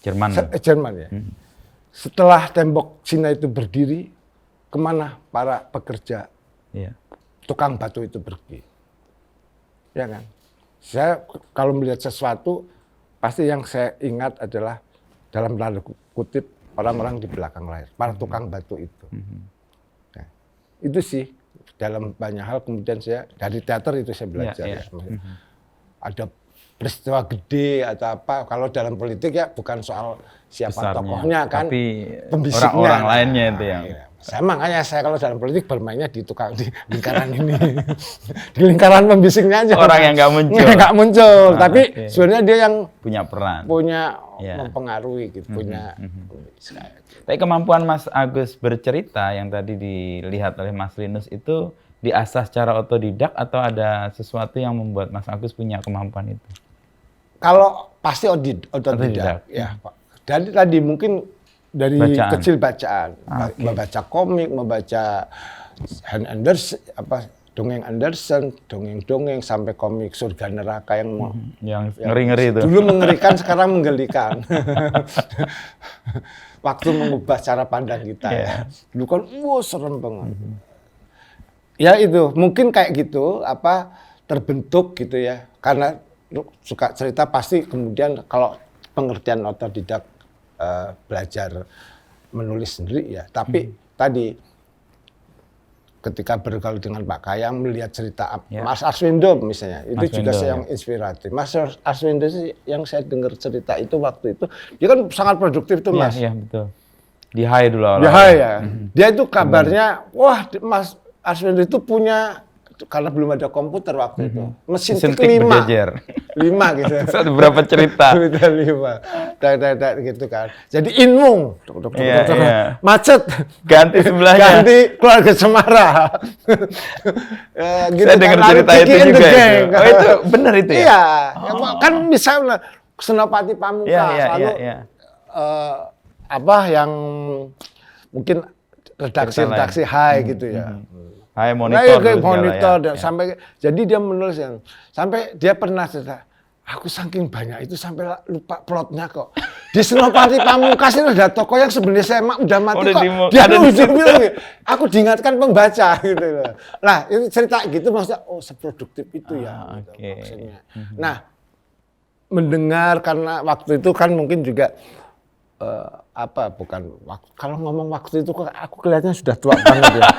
Jerman ya. Setelah tembok Cina itu berdiri, kemana para pekerja tukang batu itu pergi? Ya kan? Saya kalau melihat sesuatu, pasti yang saya ingat adalah dalam tanda kutip orang-orang di belakang layar, para tukang batu itu. Nah, itu sih dalam banyak hal kemudian saya dari teater itu saya belajar. Ada peristiwa gede atau apa, kalau dalam politik ya bukan soal siapa besarnya, tokohnya kan, tapi pembisiknya. Orang lainnya itu yang. Makanya saya kalau dalam politik bermainnya di lingkaran ini, di lingkaran pembisiknya aja. Orang yang nggak muncul. Nggak muncul, tapi sebenarnya dia yang punya peran, mempengaruhi, gitu, punya. Tapi kemampuan Mas Agus bercerita yang tadi dilihat oleh Mas Linus itu diasah secara otodidak atau ada sesuatu yang membuat Mas Agus punya kemampuan itu? Kalau pasti otodidak, ya Pak. Dari tadi mungkin dari kecil bacaan, membaca komik, membaca Hans Andersen, dongeng Andersen, dongeng-dongeng sampai komik Surga Neraka yang ngeri-ngeri itu. Dulu mengerikan, sekarang menggelikan. Waktu mengubah cara pandang kita ya. Dulu kan, serem banget. Ya itu, mungkin kayak gitu, terbentuk gitu ya. Karena suka cerita pasti kemudian kalau pengertian otodidak belajar menulis sendiri ya. Tapi tadi ketika bergaul dengan Pak Kayam melihat cerita Mas Arswendo misalnya, itu juga saya yang inspiratif. Mas Arswendo yang saya dengar cerita itu waktu itu, dia kan sangat produktif tuh Mas. Iya betul. Di Hai dulu Di Hai ya. Dia itu kabarnya, wah Mas Arswendo itu punya, karena belum ada komputer waktu itu, mesin tik 5 gitu. Ada berapa cerita? 5 gitu kan. Jadi Inmung, macet, ganti sebelahnya, ganti Keluarga Cemara. Gitu. Saya dengar cerita itu juga. Oh itu benar itu ya? Iya, kan misalnya Senopati Pamungkas, lalu yang mungkin redaksi Hai gitu ya. Hai monitor dan sampai jadi dia menulis sampai dia pernah cerita, aku saking banyak itu sampai lupa plotnya kok. Di Senopati Pamungkas ini ada tokoh yang sebenarnya saya udah mati kok. Dia bilang, aku diingatkan pembaca gitu loh. Nah, itu cerita gitu maksudnya seproduktif itu ya. Gitu, maksudnya. Nah, mendengar karena waktu itu kan mungkin juga kalau ngomong waktu itu aku kelihatannya sudah tua banget ya.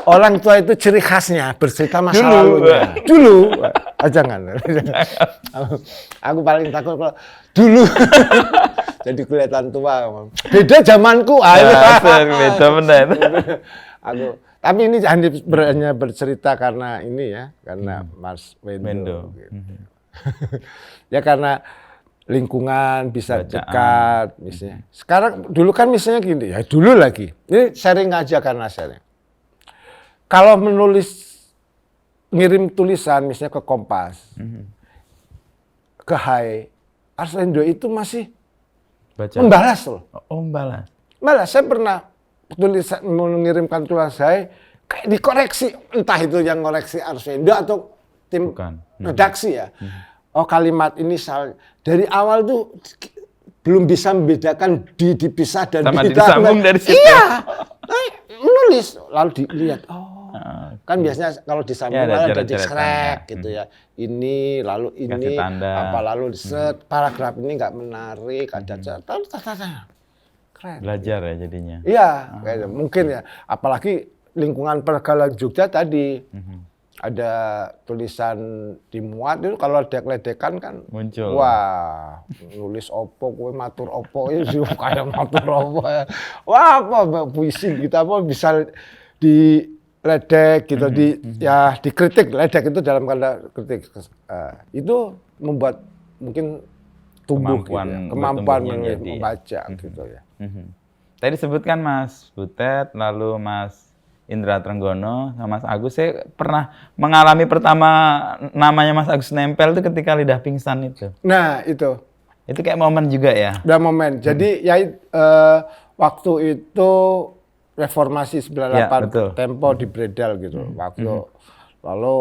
Orang tua itu ciri khasnya bercerita masa lalunya. Dulu, jangan. Aku paling takut kalau dulu. Jadi kelihatan tua. Beda zamanku. Beda benar. Tapi ini hanya bercerita karena ini ya, karena Mas Wendo. Gitu. Ya karena lingkungan bisa dekat misalnya. Sekarang dulu kan misalnya gini ya, dulu lagi. Ini sharing aja karena sharing. Kalau ngirim tulisan misalnya ke Kompas, ke Hai, Arswendo itu masih membalas loh. Membalas. Malah saya pernah mengirimkan tulisan Hai, kayak dikoreksi, entah itu yang ngoreksi Arswendo atau tim redaksi ya. Kalimat ini dari awal tuh belum bisa membedakan dipisah dan disambung dari situ. Iya, menulis lalu dilihat. Kan biasanya kalau disambung ada diskrek gitu ya. Ini lalu ini lalu set paragraf ini nggak menarik, ada catatan. Keren. Belajar ya jadinya. Iya, mungkin ya. Apalagi lingkungan pergaulan Jogja tadi. Ada tulisan dimuat itu kalau ledek-ledekan kan muncul. Wah, nulis opo kowe matur opo itu kayak matur opo ya. Wah, puisi kita bisa diledek gitu dikritik. Ledek itu dalam kata kritik. Itu membuat mungkin tumbuh kemampuan membaca gitu ya. Tadi disebutkan Mas Butet lalu Mas Indra Trenggono sama Mas Agus. Saya pernah mengalami pertama namanya Mas Agus nempel itu ketika Lidah Pingsan itu. Nah, itu. Itu kayak momen juga ya? Udah momen. Jadi ya waktu itu reformasi 98 Ya, betul. Tempo di Bredel gitu. Waktu lalu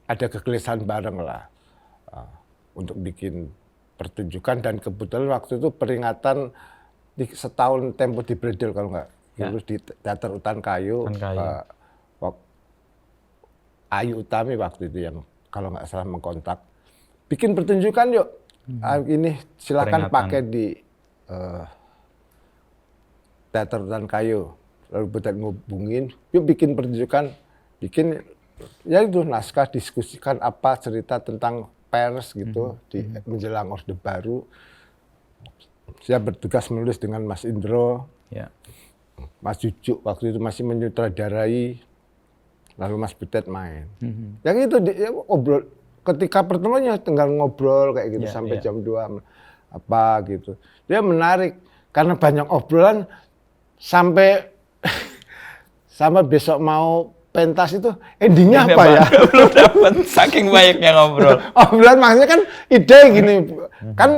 ada kegelisahan bareng lah untuk bikin pertunjukan, dan kebetulan waktu itu peringatan setahun Tempo di Bredel kalau nggak. Terus di Teater Utan Kayu. Ayu Utami waktu itu yang kalau nggak salah mengkontak, bikin pertunjukan yuk. Ini silakan pakai di Teater Utan Kayu. Lalu Butet ngubungin, yuk bikin pertunjukan, bikin ya itu naskah, diskusikan apa cerita tentang pers gitu di menjelang Orde Baru. Saya bertugas menulis dengan Mas Indro. Ya. Mas Jujuk waktu itu masih menyutradarai, lalu Mas Butet main. Yang itu dia ngobrol, ketika pertemuannya tinggal ngobrol kayak gitu sampai jam 2 apa gitu. Dia menarik karena banyak obrolan sampai sama besok mau pentas itu endingnya apa ya? Belum dapat, saking banyaknya ngobrol. Obrolan maksudnya kan ide gini, kan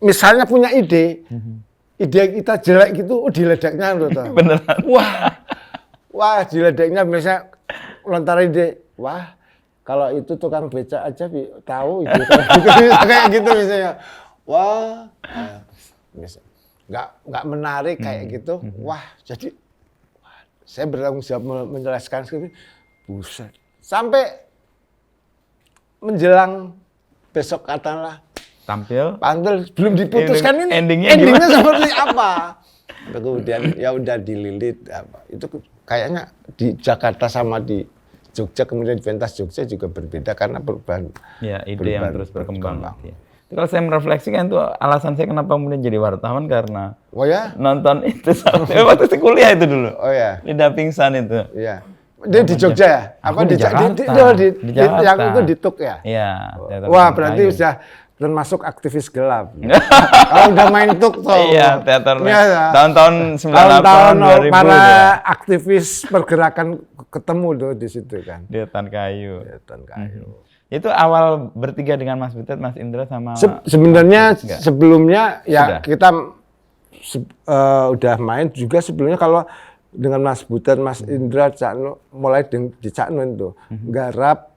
misalnya punya ide. Ide kita jelek gitu, diledeknya loh. Beneran. Wah, diledeknya misalnya lontar ide. Wah, kalau itu tukang beca aja tahu ide kayak gitu misalnya. Wah, nggak menarik kayak gitu. Wah, jadi saya bertanggung jawab menjelaskan seperti buset. Sampai menjelang besok katakanlah Tampil belum diputuskan ini endingnya seperti apa. Kemudian ya udah dililit apa. Itu kayaknya di Jakarta sama di Jogja, kemudian di pentas Jogja juga berbeda karena perubahan. Ya, ide yang terus berkembang. Ya. Kalau saya merefleksikan itu alasan saya kenapa kemudian jadi wartawan karena nonton itu waktu saya kuliah itu dulu. Oh ya. Lidah Pingsan itu. Iya. Dia di Jogja ya? Apa di Jakarta? Di Jakarta. Yang itu di TUK ya? Iya. Wah, berarti sudah termasuk aktivis gelap. Kalau udah main TUK tuh. Iya, teater. Ya, tahun-tahun 98, tahun 2000. Para ya. aktivis pergerakan ketemu tuh di situ kan. Di Utan Kayu. Di Utan Kayu. Itu awal bertiga dengan Mas Butet, Mas Indra sama. Sebenarnya sebelumnya ya sudah. Kita udah main juga sebelumnya kalau dengan Mas Butet, Mas Indra, Cak Nun, mulai di Cak Nun tuh garap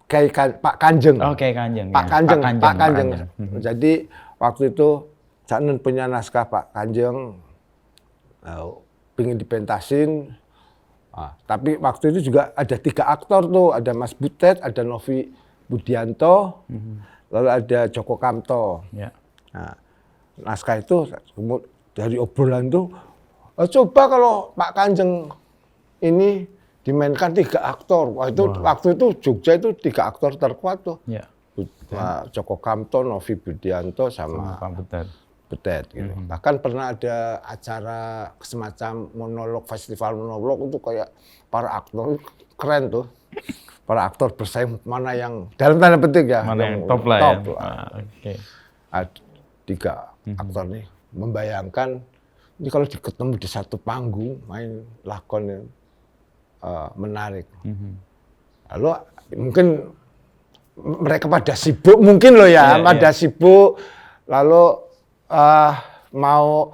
kayak Pak Kanjeng. Oh, kayak Kanjeng. Pak Kanjeng. Jadi waktu itu Cak Nun punya naskah Pak Kanjeng, pengen dipentasin. Tapi waktu itu juga ada 3 aktor tuh, ada Mas Butet, ada Novi Budianto, lalu ada Joko Kamto. Ya. Nah, naskah itu dari obrolan tuh, coba kalau Pak Kanjeng ini dimainkan 3 aktor. Wah, itu waktu itu Jogja itu 3 aktor terkuat tuh. Ya. Joko Kamto, Novi Budianto sama Pak Butet gitu. Bahkan pernah ada acara semacam monolog, festival monolog itu kayak para aktor keren tuh. Para aktor bersaing mana yang dalam tanda petik ya. Mana yang top lah top ya. Okay. 3 aktor nih membayangkan ini kalau ketemu di satu panggung main lakon yang menarik. Lalu mungkin mereka pada sibuk mungkin loh ya, sibuk lalu mau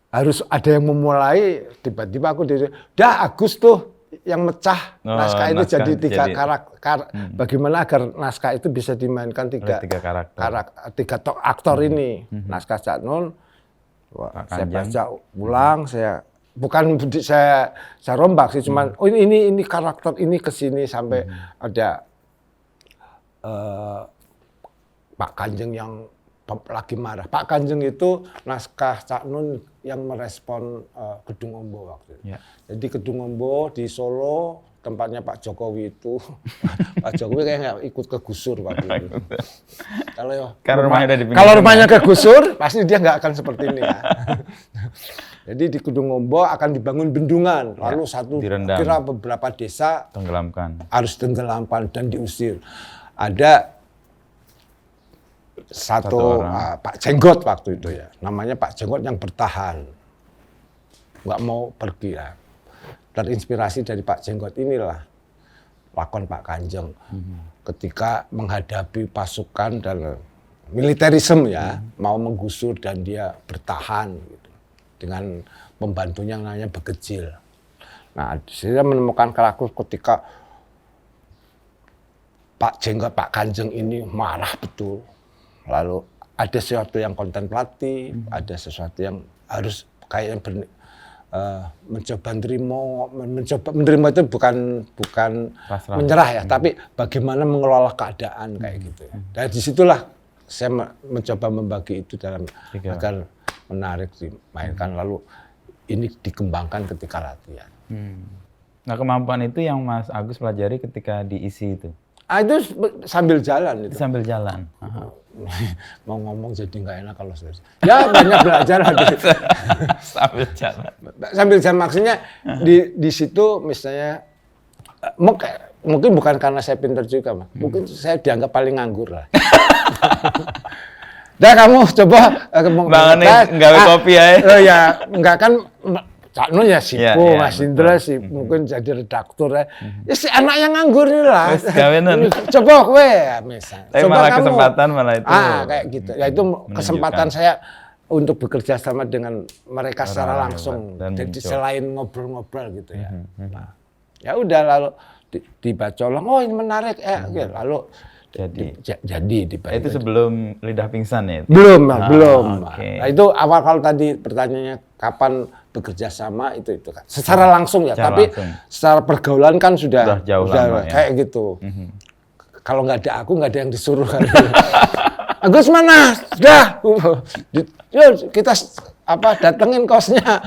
harus ada yang memulai, tiba-tiba aku Agus tuh yang mecah naskah itu jadi 3 karakter. Bagaimana agar naskah itu bisa dimainkan 3 aktor ini. Naskah Cak Nun, saya baca ulang, saya rombak sih, cuman ini karakter ini kesini sampai ada Pak Kanjeng yang lagi marah. Pak Kanjeng itu naskah Cak Nun yang merespon Gedung Ombo waktu itu. Ya. Jadi Gedung Ombo di Solo, tempatnya Pak Jokowi itu, Pak Jokowi kayaknya ikut kegusur waktu itu. Kalau rumahnya kegusur, pasti dia nggak akan seperti ini ya. Jadi di Gedung Ombo akan dibangun bendungan, lalu kira beberapa desa harus tenggelamkan dan diusir. Ada satu Pak Jenggot waktu itu ya, namanya Pak Jenggot yang bertahan, nggak mau pergi ya. terinspirasi dari Pak Jenggot inilah lakon Pak Kanjeng ketika menghadapi pasukan dan militerisme ya mau menggusur dan dia bertahan gitu, dengan pembantunya yang namanya Begecil. Nah, saya menemukan karakter ketika Pak Jenggot, Pak Kanjeng ini marah betul. Lalu ada sesuatu yang kontemplatif, ada sesuatu yang harus kayak mencoba menerima itu bukan pasrah, menyerah ya, tapi bagaimana mengelola keadaan kayak gitu. Dan disitulah saya mencoba membagi itu dalam agar menarik dimainkan, lalu ini dikembangkan ketika latihan. Nah, kemampuan itu yang Mas Agus pelajari ketika diisi itu? Itu sambil jalan itu. Sambil jalan. Mau ngomong jadi nggak enak kalau serius. Ya banyak belajar. Sambil jalan. Sambil jalan maksudnya di situ misalnya mungkin bukan karena saya pintar juga, Mas. Mungkin saya dianggap paling nganggur lah. Dah kamu coba banget nggawe kopi ya. Oh ya, enggak kan Cak Nun ya Sipo, Mas Indra sih mungkin jadi redaktur ya. Ya si anak yang nganggur ini lah. Coba kowe ya misal. Tapi coba malah kamu. Kesempatan malah itu. Kayak gitu. Ya itu kesempatan saya untuk bekerja sama dengan mereka secara langsung. Jadi selain ngobrol-ngobrol gitu ya. Nah, ya udah lalu dibaca ulang, oh ini menarik lalu jadi dibaca. Itu sebelum Lidah Pingsan ya? Belum. Okay. Nah, itu awal kalau tadi pertanyaannya kapan bekerja sama itu kan secara langsung ya, tapi secara pergaulan kan sudah jauh lama, kayak gitu. Kalau nggak ada aku nggak ada yang disuruh kan. Agus mana? Sudah. Yuk kita datengin kosnya.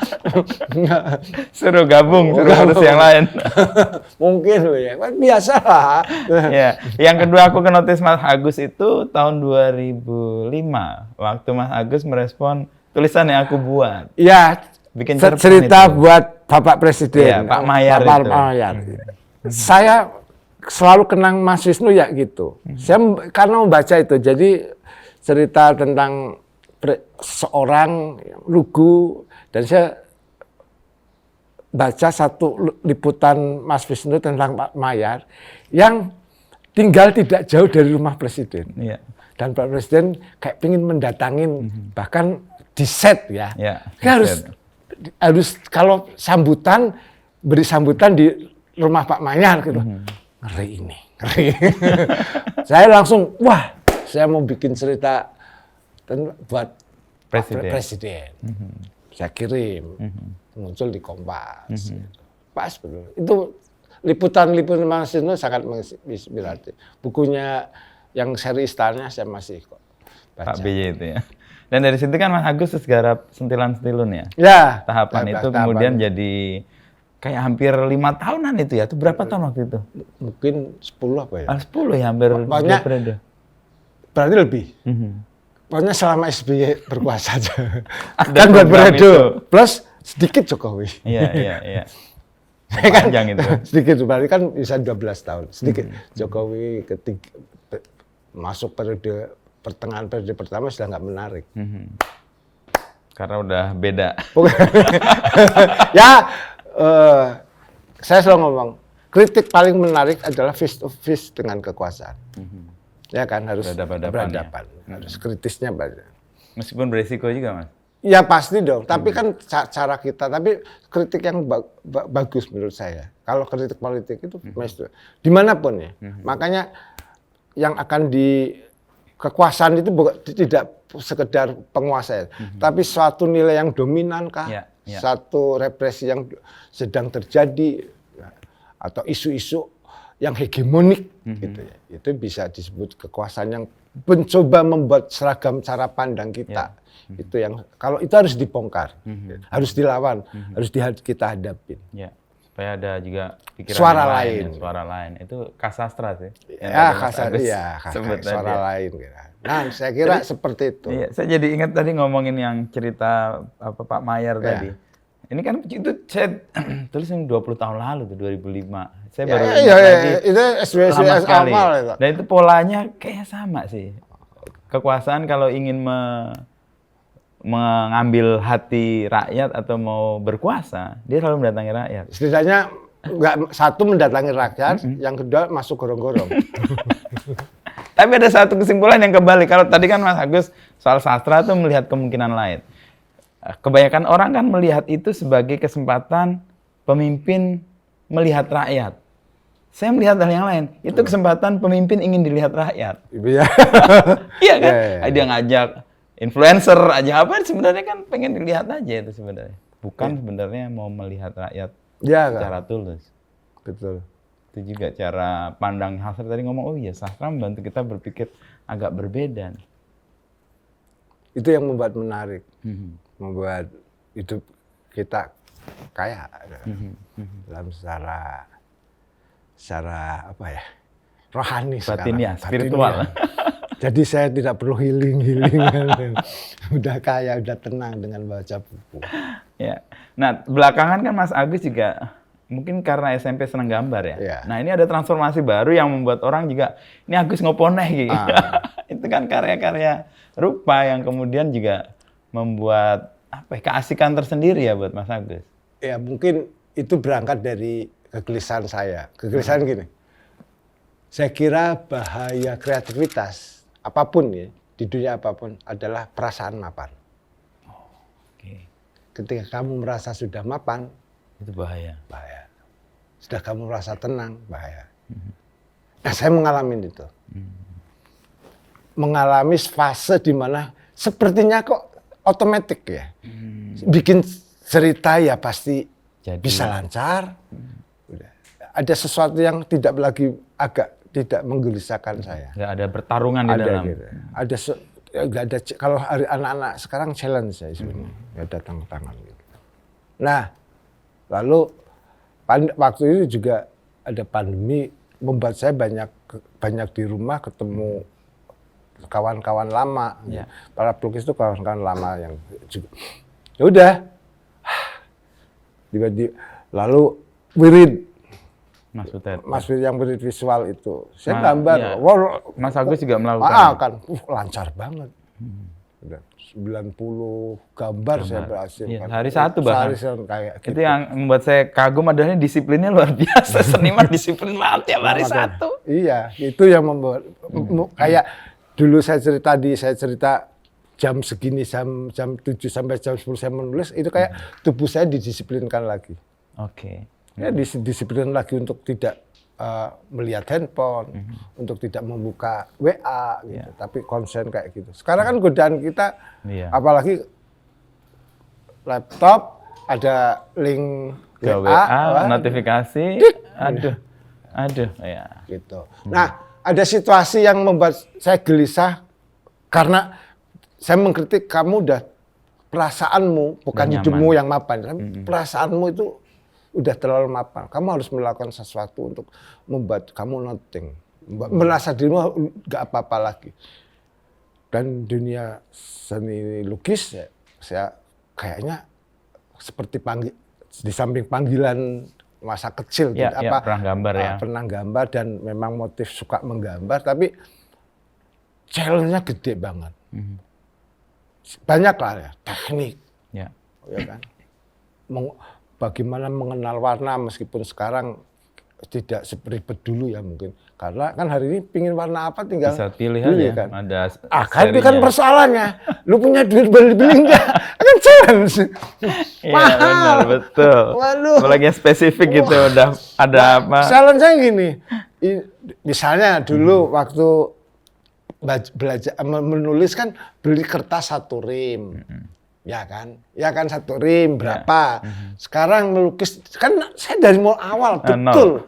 Suruh gabung, harus yang lain. Mungkin loh ya, biasa lah. Ya. Yang kedua aku ke notis Mas Agus itu tahun 2005, waktu Mas Agus merespon tulisan yang aku buat. Iya, bikin cerita buat Bapak Presiden. Ya, Pak Mayar Pak itu. Mayar. Saya selalu kenang Mas Wisnu ya gitu. Saya karena membaca itu, jadi cerita tentang seorang lugu, dan saya baca satu liputan Mas Wisnu tentang Pak Mayar yang tinggal tidak jauh dari rumah Presiden. Ya. Dan Pak Presiden kayak pingin mendatangin, bahkan di set ya. Harus kalau sambutan, beri sambutan di rumah Pak Mayar gitu. Ngeri ini. Saya langsung, wah, saya mau bikin cerita buat Presiden. Saya kirim, muncul di Kompas. Pas betul. Itu liputan Mas Wisnu sangat menginspirasi. Bukunya yang seri Istana saya masih kok baca. Pak BY itu ya. Dan dari situ kan Mas Agus garap Sentilan-Sentilun ya? Ya. Tahapan itu kemudian jadi kayak hampir 5 tahunan itu ya? Itu berapa tahun waktu itu? Mungkin 10 apa ya? 10 ya, hampir pokoknya, periode. Berarti lebih. Pokoknya selama SBY berkuasa aja. Dan buat periode. Plus sedikit Jokowi. Iya. Panjang itu. Sedikit, berarti kan bisa 12 tahun. Sedikit. Jokowi masuk periode pertengahan periode pertama sudah nggak menarik. Karena udah beda. Ya, saya selalu ngomong, kritik paling menarik adalah face to face dengan kekuasaan. Ya kan, harus berhadapan. Harus kritisnya banyak. Meskipun beresiko juga, Mas? Ya pasti dong, tapi kan cara kita, tapi kritik yang bagus menurut saya. Kalau kritik politik itu dimanapun ya. Makanya yang akan kekuasaan itu tidak sekedar penguasa, tapi suatu nilai yang dominan kah, satu represi yang sedang terjadi, atau isu-isu yang hegemonik, gitu ya. Itu bisa disebut kekuasaan yang mencoba membuat seragam cara pandang kita. Itu yang kalau itu harus dibongkar, harus dilawan, harus kita hadapin. Ya. Supaya ada juga pikiran suara lain. Itu kasastra sih. Ya, suara lain. Nah, saya kira seperti itu. Iya, saya jadi ingat tadi ngomongin yang cerita Pak Mayar tadi. Ini kan itu saya tulis yang 20 tahun lalu tuh, 2005. Saya baru ingat lagi. Itu SBS awal itu. Dan itu polanya kayak sama sih. Kekuasaan kalau ingin mengambil hati rakyat atau mau berkuasa, dia selalu mendatangi rakyat. Setidaknya nggak satu mendatangi rakyat, yang kedua masuk gorong-gorong. Tapi ada satu kesimpulan yang kebalik. Kalau tadi kan Mas Agus soal sastra tuh melihat kemungkinan lain. Kebanyakan orang kan melihat itu sebagai kesempatan pemimpin melihat rakyat. Saya melihat hal yang lain. Itu kesempatan pemimpin ingin dilihat rakyat. Iya. Iya kan? Dia ngajak influencer aja apa sebenarnya kan pengen dilihat aja itu sebenarnya. Bukan sebenarnya mau melihat rakyat secara tulus. Betul. Itu juga cara pandang Hasra tadi ngomong, oh iya sastra membantu kita berpikir agak berbeda. Itu yang membuat menarik. Membuat hidup kita kaya dalam secara apa ya, rohani batin ya, spiritual. Jadi saya tidak perlu healing. Udah kaya, udah tenang dengan baca buku. Ya. Nah, belakangan kan Mas Agus juga mungkin karena SMP senang gambar ya. Ya. Nah, ini ada transformasi baru yang membuat orang juga, ini Agus ngoponeh gitu. Itu kan karya-karya rupa yang kemudian juga membuat keasikan tersendiri ya buat Mas Agus. Ya, mungkin itu berangkat dari kegelisahan saya. Kegelisahan gini, saya kira bahaya kreativitas apapun ya, di dunia apapun adalah perasaan mapan. Ketika kamu merasa sudah mapan, itu bahaya. Sudah kamu merasa tenang, bahaya. Nah, saya mengalami itu. Mengalami fase di mana sepertinya kok otomatis ya. Bikin cerita ya pasti bisa lancar. Ada sesuatu yang tidak lagi agak tidak menggelisahkan saya. Nggak ada pertarungan di dalam. Gitu. Nggak ada. Kalau anak-anak sekarang challenge saya sebenarnya. Nggak ada tangan gitu. Nah, lalu waktu itu juga ada pandemi membuat saya banyak di rumah ketemu kawan-kawan lama. Ya. Para pelukis itu kawan-kawan lama yang juga. Ya udah. Tiba-tiba lalu Wirid. Mas Wirid yang wirid visual itu. Saya gambar. Iya. Wow, Mas Agus juga melakukan. kan lancar banget. Udah 90 gambar saya berhasil. Iya, hari satu bahkan. Kayak Itu gitu. yang membuat saya kagum adalah disiplinnya luar biasa. Seniman disiplin banget tiap hari satu. Iya, itu yang membuat kayak dulu saya cerita jam segini jam 7 sampai jam 10 saya menulis, itu kayak tubuh saya didisiplinkan lagi. Oke. Ya, disiplin lagi untuk tidak melihat handphone, untuk tidak membuka WA, gitu. Tapi konsen kayak gitu. Sekarang kan godaan kita, apalagi laptop, ada link Ke WA, notifikasi, aduh, ya. Gitu. Nah, ada situasi yang membuat saya gelisah karena saya mengkritik kamu udah perasaanmu, bukan hidupmu yang mapan, tapi perasaanmu itu udah terlalu mapan. Kamu harus melakukan sesuatu untuk membuat kamu nothing. Merasa dirimu nggak apa-apa lagi. Dan dunia seni lukis, saya kayaknya seperti di samping panggilan masa kecil. Pernah gambar ya. Pernah gambar dan memang motif suka menggambar, tapi challenge-nya gede banget. Banyak lah ya, teknik. Ya kan? Bagaimana mengenal warna meskipun sekarang tidak seperibet dulu ya mungkin. Karena kan hari ini pingin warna apa tinggal bisa pilih aja kan. Ada kan itu kan persoalannya. Lu punya duit beli enggak? Kan challenge. Iya benar, betul. Waduh. Apalagi yang spesifik gitu udah ada apa. Challenge-nya gini. Misalnya dulu waktu belajar menulis kan beli kertas 1 rim. Ya kan 1 rim berapa? Sekarang melukis kan saya dari mulai awal betul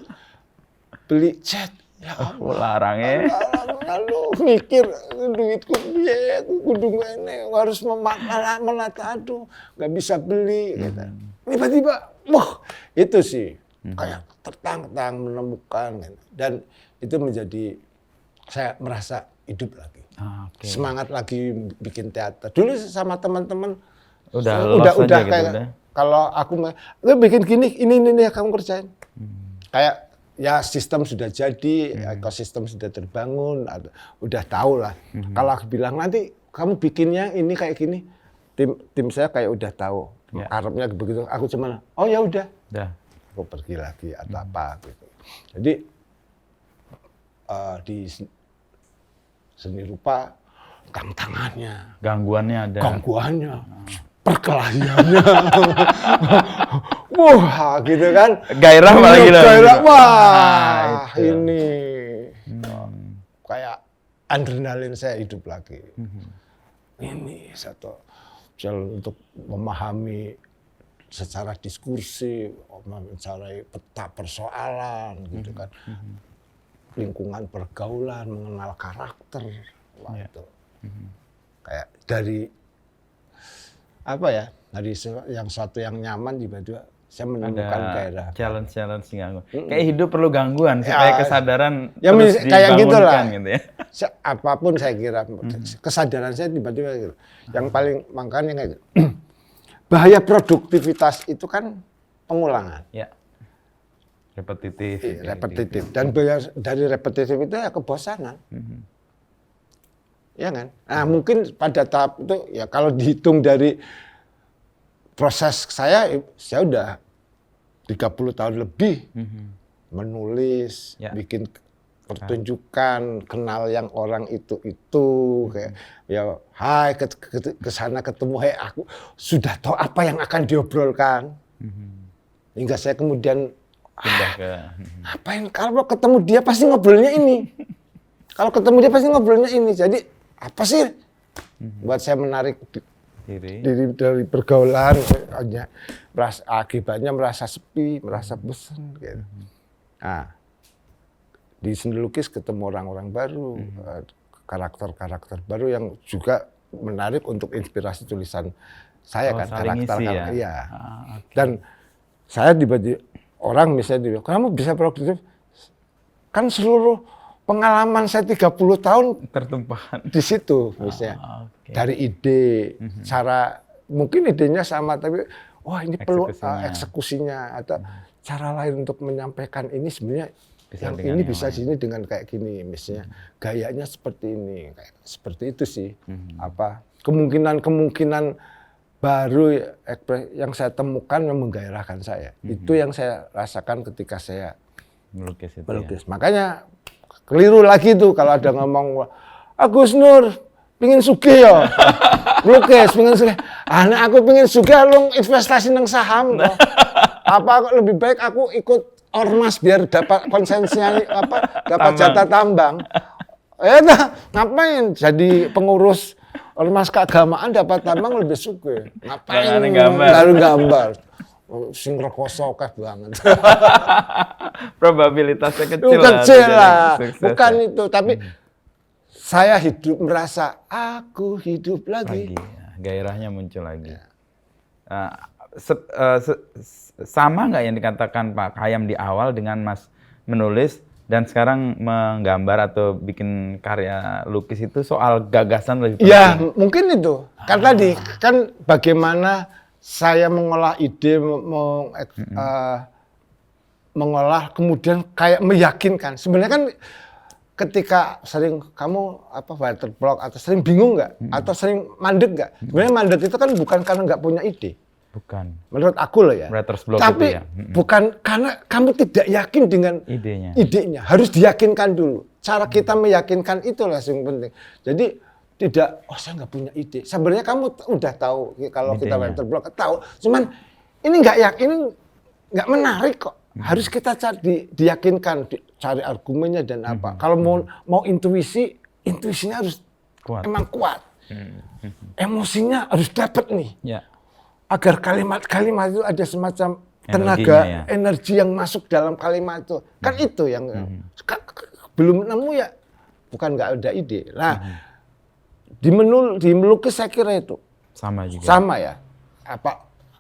beli cat. Ya Allah, larangnya. Lalu mikir duitku piye, kudu ngene harus menata, aduh nggak bisa beli. Gitu. Tiba-tiba, wah itu sih kayak tertang-tang menemukan gitu. Dan itu menjadi saya merasa hidup lagi. Semangat lagi bikin teater. Dulu sama teman-teman udah kayak kalau aku bikin gini, ini ya kamu kerjain. Kayak ya sistem sudah jadi, ekosistem sudah terbangun, udah tahu lah. Kalau aku bilang nanti kamu bikinnya ini kayak gini, tim saya kayak udah tahu Arabnya begitu. Aku cuma oh ya udah. Aku pergi lagi atau apa gitu. Jadi di seni rupa tantangannya, gangguannya, perkelahiannya, wah gitu kan, gairah apalagi wah ini kayak adrenalin saya hidup lagi. Ini satu jalan untuk memahami secara diskursi, mencari peta persoalan gitu kan. Lingkungan pergaulan, mengenal karakter, wah itu kayak dari apa ya, dari yang suatu yang nyaman tiba-tiba saya menemukan gairah. Challenge gangguan. Kayak hidup perlu gangguan supaya kesadaran terus kayak gitulah. Gitu ya. Apapun saya kira kesadaran saya tiba-tiba gitu. Yang paling makanya kayak gitu. Bahaya produktivitas itu kan pengulangan. Ya. Repetitif. Repetitif. Dan dari repetitif itu ya kebosanan. Ya kan? Nah mungkin pada tahap itu ya kalau dihitung dari proses saya udah 30 tahun lebih menulis, bikin pertunjukan, kenal yang orang itu kayak ya hai ke sana ketemu, hey aku sudah tahu apa yang akan diobrolkan. Hingga saya kemudian pindah ke ngapain kalau ketemu dia pasti ngobrolnya ini. Kalau ketemu dia pasti ngobrolnya ini. Jadi apa sih buat saya menarik diri dari pergaulan, akibatnya merasa sepi, merasa bosan gitu. Nah, di seni lukis ketemu orang-orang baru, karakter-karakter baru yang juga menarik untuk inspirasi tulisan saya kan, karakter ya. Iya. Okay. Dan saya tiba-tiba orang misalnya bilang, kamu bisa produktif, kan seluruh pengalaman saya 30 tahun tertumpah di situ misalnya. Dari ide, cara mungkin idenya sama tapi wah ini perlu eksekusinya atau cara lain untuk menyampaikan ini sebenarnya yang ini bisa sini dengan kayak gini misalnya gayanya seperti ini kayak seperti itu sih. Apa kemungkinan baru yang saya temukan yang menggairahkan saya. Itu yang saya rasakan ketika saya melukis. Ya. Makanya keliru lagi tuh kalau ada ngomong Agus Nur pingin sugih ya. Melukis pingin sugih. Anak aku pingin sugih lu investasi nang saham. Apa lebih baik aku ikut ormas biar dapat konsensinya dapat jatah tambang. Ngapain jadi pengurus ormas keagamaan dapat tambang lebih sugih. Ngapain gambar. Sing rekoso akeh banget. Probabilitasnya kecil lah. Bukan itu, tapi saya merasa aku hidup lagi. Gairahnya muncul lagi. Sama nggak yang dikatakan Pak Khayyam di awal dengan Mas menulis dan sekarang menggambar atau bikin karya lukis itu soal gagasan lebih penting? Ya, mungkin itu. Kan tadi, kan bagaimana saya mengolah ide, mengolah kemudian kayak meyakinkan. Sebenarnya kan ketika sering kamu writer block atau sering bingung nggak atau sering mandek nggak? Sebenarnya mandek itu kan bukan karena nggak punya ide. Bukan. Menurut aku loh ya. Writer's block tapi itu ya. Bukan karena kamu tidak yakin dengan idenya. Harus diyakinkan dulu. Cara kita meyakinkan itulah yang penting. Jadi tidak, saya nggak punya ide. Sebenarnya kamu udah tahu kalau idenya. Kita writer block tahu. Cuman ini nggak yakin, nggak menarik kok. Harus kita diyakinkan, cari argumennya dan apa. Kalau mau intuisinya harus kuat. Emang kuat. Emosinya harus dapat nih. Ya. Agar kalimat-kalimat itu ada semacam tenaga, energi yang masuk dalam kalimat itu. Kan itu yang belum nemu ya, bukan nggak ada ide. Nah, di melukis saya kira itu. Sama juga. Sama ya.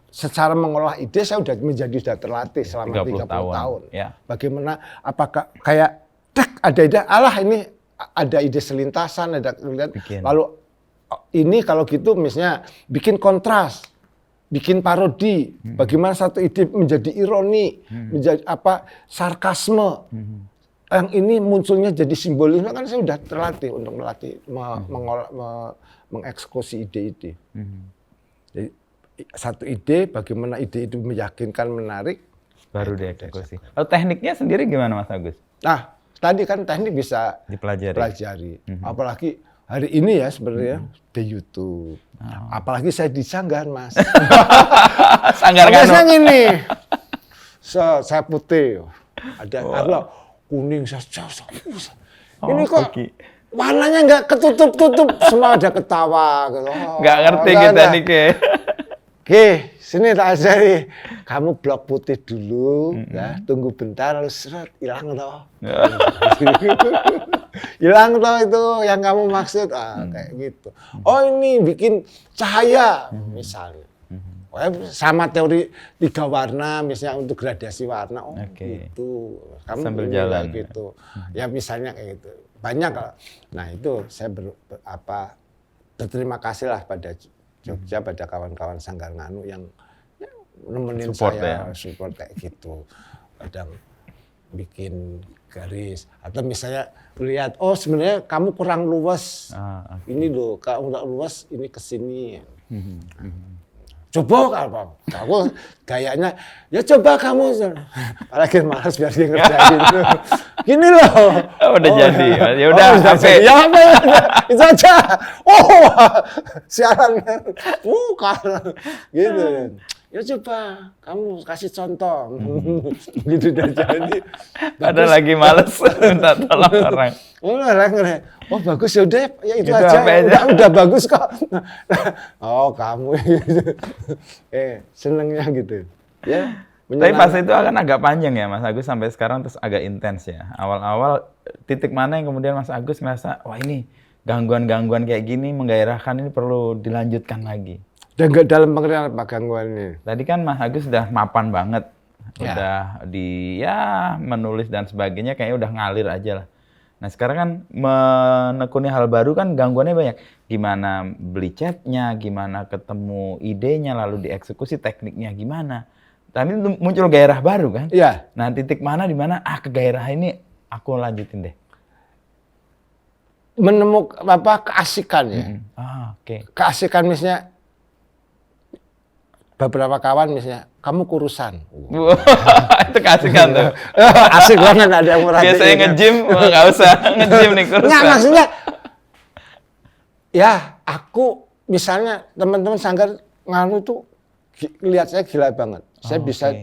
Secara mengolah ide saya sudah terlatih selama 30 tahun. Ya. Bagaimana apakah kayak ada ide, ini ada ide selintasan, lalu ini kalau gitu misalnya bikin kontras, bikin parodi, bagaimana satu ide menjadi ironi, menjadi sarkasme. Yang ini munculnya jadi simbolisme, kan saya sudah terlatih untuk mengeksekusi ide-ide. Jadi, satu ide, bagaimana ide itu meyakinkan, menarik, baru dieksekusi. Lalu tekniknya sendiri gimana Mas Agus? Nah, tadi kan teknik bisa dipelajari. Apalagi hari ini ya sebenarnya di YouTube. Apalagi saya di Sanggar, Mas. Sanggar biasanya gini. Saya putih. Ada kuning, ini kok warnanya nggak ketutup-tutup, semua ada ketawa. Nggak ngerti kita nih, Oke, sini tak ajari. Kamu blok putih dulu, ya, tunggu bentar, lalu seret, hilang toh. Hilang toh itu yang kamu maksud, kayak gitu. Oh ini bikin cahaya, misalnya. Sama teori 3 warna, misalnya untuk gradasi warna, gitu. Kamu sambil jalan gitu. Ya misalnya kayak gitu. Banyak lah. Nah itu saya berterima kasih lah pada Jogja, pada kawan-kawan Sanggar Nganu yang nemenin saya, support kayak gitu. Kadang bikin garis atau misalnya lihat, oh sebenarnya kamu kurang luas, ini loh, kalau nggak luas ini kesini. Coba aku gayanya, ya coba kamu, apalagi malas biar dia ngerjain. Gini loh. Udah jadi, ya udah sampai. Ya apa ya, itu aja. Siarannya, bukan, gitu. Ya coba, kamu kasih contoh. Gitu udah jadi. Ada lagi males minta tolong orang. Oh bagus ya udah, ya itu aja. Udah bagus kok. Oh kamu gitu. Senengnya gitu. Ya. Tapi pas itu akan agak panjang ya Mas Agus sampai sekarang terus agak intens ya. Awal-awal titik mana yang kemudian Mas Agus merasa wah ini gangguan-gangguan kayak gini menggairahkan, ini perlu dilanjutkan lagi. Dan nggak dalam pengertian apa gangguan ini? Tadi kan Mas Agus udah mapan banget, udah menulis dan sebagainya kayaknya udah ngalir aja lah. Nah sekarang kan menekuni hal baru kan gangguannya banyak. Gimana beli chatnya, gimana ketemu idenya, lalu dieksekusi tekniknya gimana. Tapi muncul gairah baru kan? Iya. Nah titik mana di mana kegairah ini aku lanjutin deh. Menemukan keasikan ya. Keasikan misalnya beberapa kawan misalnya, kamu kurusan. Itu keasikan tuh. Asik banget ada yang merhatiin. Biasanya nge-gym, nggak usah nge-gym nih kurusan. Nggak, maksudnya, ya aku misalnya teman-teman Sanggar Nganu tuh lihat saya gila banget. Saya bisa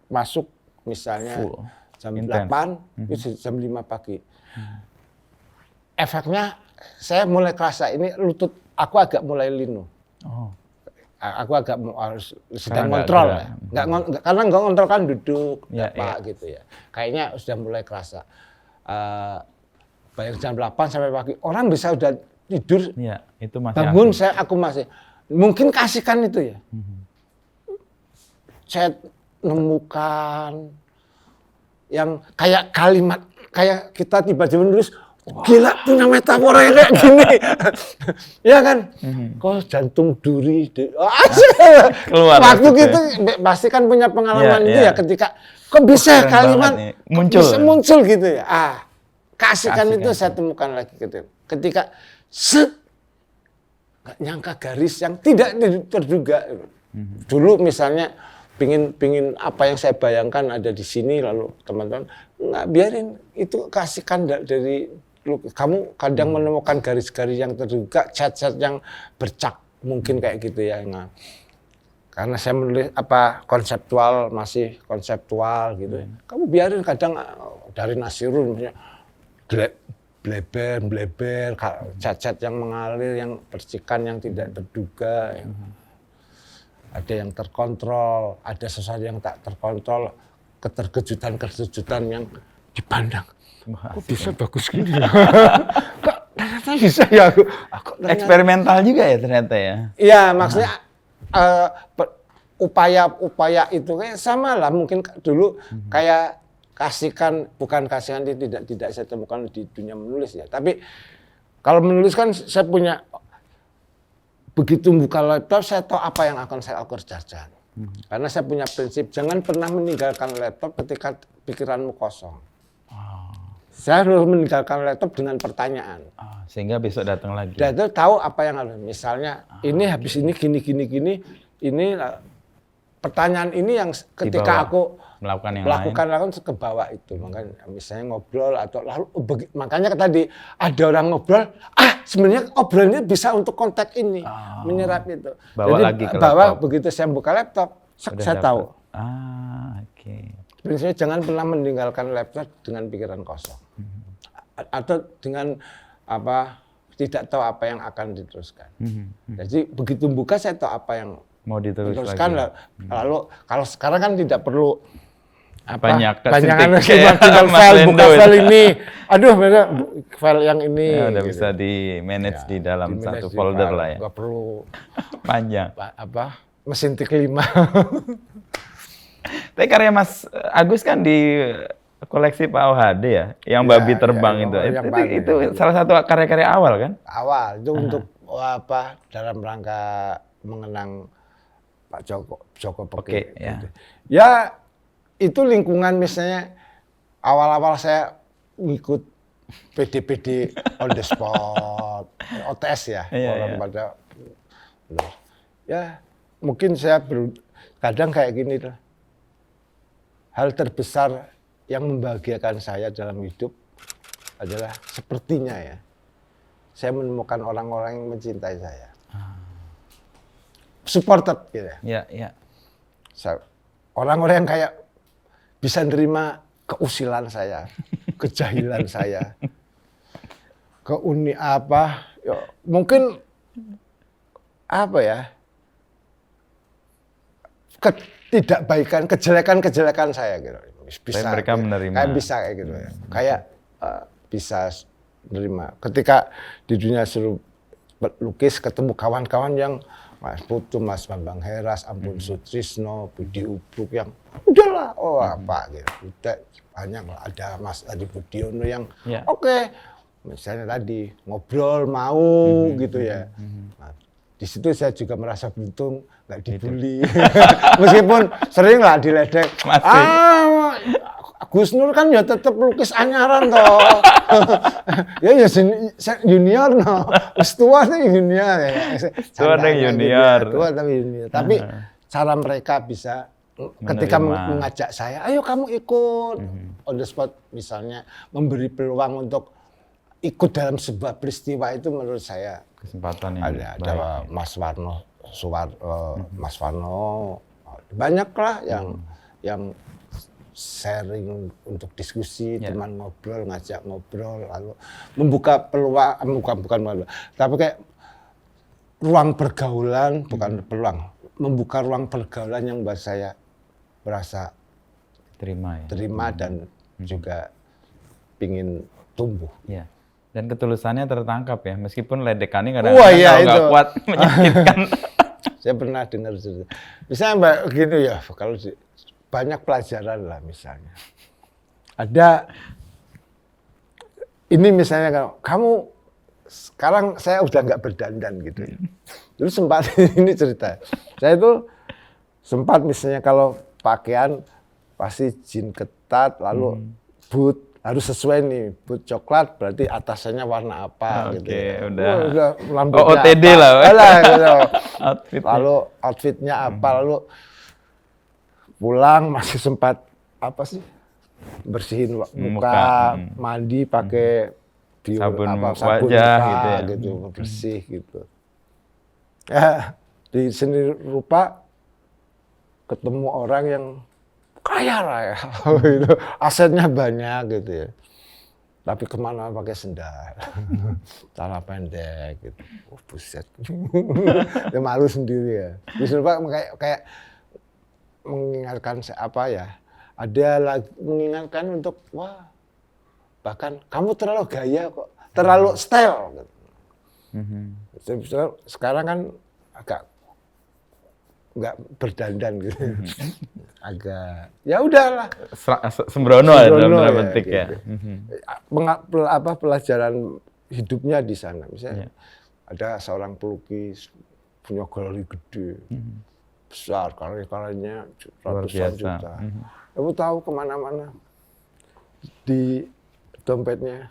masuk misalnya jam 8, itu jam 5 pagi. Efeknya saya mulai kerasa ini lutut aku agak mulai linu. Aku agak harus sedang kontrol ya. Karena nggak kontrol kan duduk, gitu ya. Kayaknya sudah mulai kerasa. Bayang jam 8 sampai pagi, orang bisa udah tidur. Ya, itu masih bangun aku masih. Mungkin kasihkan itu ya. Saya nemukan yang kayak kalimat, kayak kita tiba-tiba nulis, gila punya metafora yang kayak gini. Ya kan? Kok jantung duri. Keluar. Waktu gitu pasti kan punya pengalaman itu ya ketika kok bisa kalimat muncul gitu ya. Kasihkan itu saya temukan lagi gitu. Ketika nggak nyangka garis yang tidak terduga. Dulu misalnya pingin apa yang saya bayangkan ada di sini, lalu teman-teman nggak biarin itu, kasihkan dari kamu kadang menemukan garis-garis yang terduga, cat-cat yang bercak mungkin kayak gitu ya. Nah, karena saya menulis masih konseptual gitu. Kamu biarin kadang dari Nasirun misalnya bleber, cat-cat yang mengalir, yang percikan yang tidak terduga. Ada yang terkontrol, ada sesuatu yang tak terkontrol, keterkejutan yang dipandang. Kok bisa bagus gini? Kok ternyata bisa ya aku eksperimental juga ya ternyata ya. Iya, maksudnya upaya itu kayak sama lah. Mungkin dulu kayak bukan kasihkan tidak saya temukan di dunia menulis ya. Tapi kalau menulis kan saya punya, begitu buka laptop saya tahu apa yang akan saya kerjakan. Karena saya punya prinsip, jangan pernah meninggalkan laptop ketika pikiranmu kosong. Saya harus meninggalkan laptop dengan pertanyaan. Sehingga besok datang lagi. Dan itu tahu apa yang harus. Misalnya ini habis ini gini. Ini pertanyaan ini yang ketika aku melakukan ke bawah itu. Makanya misalnya ngobrol atau lalu makanya tadi ada orang ngobrol. Sebenarnya obrolannya bisa untuk konteks ini, menyerap itu. Bawa jadi lagi ke laptop. begitu saya buka laptop, saya tahu. Oke. Prinsipnya jangan pernah meninggalkan laptop dengan pikiran kosong. Atau dengan tidak tahu apa yang akan diteruskan. Jadi begitu buka saya tahu apa yang mau diteruskan. Lalu kalau sekarang kan tidak perlu banyak tinggal file, buka file ini. Aduh, file yang ini. Udah gitu. Bisa di manage di dalam satu folder lah ya. Nggak perlu panjang. Mesin tik 5. Tapi karya Mas Agus kan di koleksi Pak OHD ya, yang babi terbang itu salah satu karya-karya awal kan? Awal itu untuk dalam rangka mengenang Pak Joko Peke. Ya. Ya itu lingkungan misalnya awal-awal saya ngikut PD on the spot, OTS ya, orang pada ya mungkin saya kadang kayak gini lah. Hal terbesar yang membahagiakan saya dalam hidup adalah sepertinya ya, saya menemukan orang-orang yang mencintai saya, supported gitu ya. Orang-orang yang kayak bisa nerima keusilan saya, kejahilan saya, mungkin ketidakbaikan, kejelekan saya gitu. Bisa mereka menerima. Kayak bisa kayak gitu ya. Kayak bisa menerima. Ketika di dunia seru lukis ketemu kawan-kawan yang Mas Putu, Mas Bambang Heras, Ampun Sutrisno, Budi Ubruk yang udahlah, gitu. Udah banyak lah. Ada Mas Adi Budiono yang oke. Misalnya tadi ngobrol mau gitu ya. Nah, di situ saya juga merasa beruntung nggak dibully. Meskipun sering lah diledek. Gus Nur kan ya tetap lukis anyaran toh. ya junior no. Tua tuh junior ya. Tua junior. Tua tapi junior. Tapi cara mereka bisa ketika mengajak saya, ayo kamu ikut on the spot misalnya, memberi peluang untuk ikut dalam sebuah peristiwa itu menurut saya kesempatan yang ada Mas Warno, Mas Warno, banyak lah yang sharing untuk diskusi, teman ngobrol, ngajak ngobrol, lalu membuka peluang, tapi kayak ruang pergaulan, bukan peluang, membuka ruang pergaulan yang buat saya merasa terima dan juga pingin tumbuh. Ya. Dan ketulusannya tertangkap ya, meskipun ledekannya kadang-kadang nggak kuat menyakitkan. Saya pernah dengar cerita, misalnya Mbak gitu ya, kalau banyak pelajaran lah misalnya. Ada ini misalnya kamu sekarang saya udah nggak berdandan gitu ya. Dulu sempat ini cerita, saya itu sempat misalnya kalau pakaian pasti jeans ketat, lalu boot harus sesuai nih, boot coklat berarti atasannya warna apa gitu. Ya. Udah rambutnya OOTD apa, lah. Gitu. Lalu outfitnya apa, lalu pulang masih sempat bersihin muka, mandi pakai sabun wajah gitu, bersih gitu. Ya, di seni rupa ketemu orang yang kaya raya, gitu. Asetnya banyak gitu ya. Tapi kemana pakai sendal, celana pendek gitu. Buset, ya malu sendiri ya. Di seni rupa kayak mengingatkan ada lagi mengingatkan untuk bahkan kamu terlalu gaya kok, terlalu style gitu. Sekarang kan agak nggak berdandan gitu, agak ya udahlah sembrono dalam bentuk ya. Gitu. Pelajaran hidupnya di sana, misalnya ada seorang pelukis punya galeri gede. Besar, karya-karyanya ratusan juta. Kamu tahu kemana-mana. dompetnya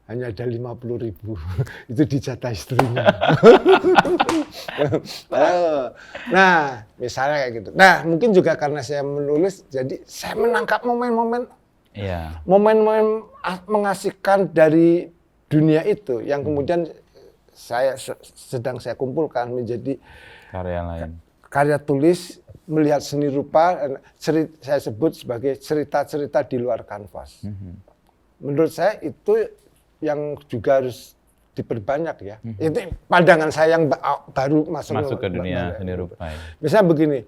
hanya ada 50.000. Itu dijatah istrinya. Nah, misalnya kayak gitu. Nah, mungkin juga karena saya menulis, jadi saya menangkap momen-momen mengasihkan dari dunia itu yang kemudian sedang saya kumpulkan menjadi karya lain. Karya tulis, melihat seni rupa, saya sebut sebagai cerita-cerita di luar kanvas. Menurut saya itu yang juga harus diperbanyak ya. Itu pandangan saya yang baru masuk ke dunia seni rupa. Ya. Misalnya begini,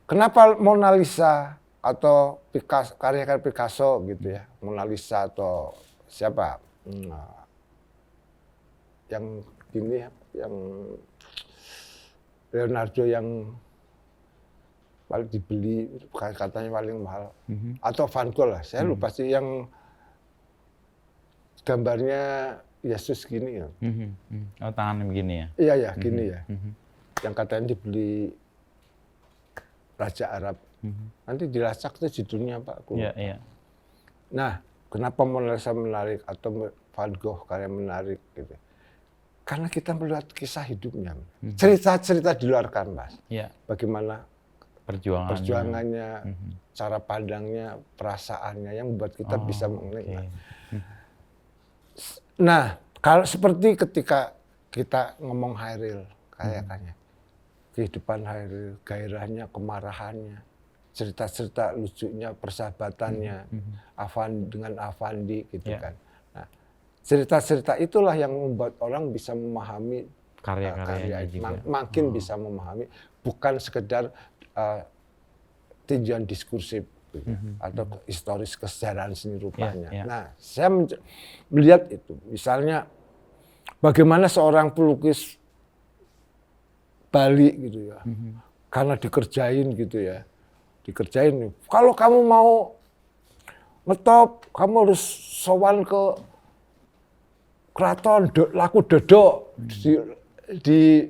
kenapa Mona Lisa atau karya Picasso gitu ya, Mona Lisa atau siapa yang ini, yang Leonardo yang paling dibeli katanya paling mahal, atau Van Gogh lah, saya lupa sih yang gambarnya Yesus gini ya. Oh, tangannya begini ya? Iya ya, gini ya. Yang katanya dibeli Raja Arab. Nanti dilacak tuh judulnya Pak. Iya. Nah, kenapa Mona Lisa menarik atau Van Gogh karya menarik gitu? Karena kita melihat kisah hidupnya, cerita-cerita di luar kanvas. Bagaimana perjuangannya, cara pandangnya, perasaannya yang membuat kita bisa mengenai. Nah, kalau seperti ketika kita ngomong Hairil, kayaknya kehidupan Hairil, gairahnya, kemarahannya, cerita-cerita lucunya, persahabatannya, dengan Avandi gitu kan. Nah, cerita-cerita itulah yang membuat orang bisa memahami karya itu, makin bisa memahami, bukan sekedar tinjauan diskursif. Atau historis kesejarahan seni rupanya. Nah, saya melihat itu. Misalnya, bagaimana seorang pelukis Bali gitu ya, karena dikerjain gitu ya, kalau kamu mau ngetop, kamu harus sowan ke keraton Laku Dodo di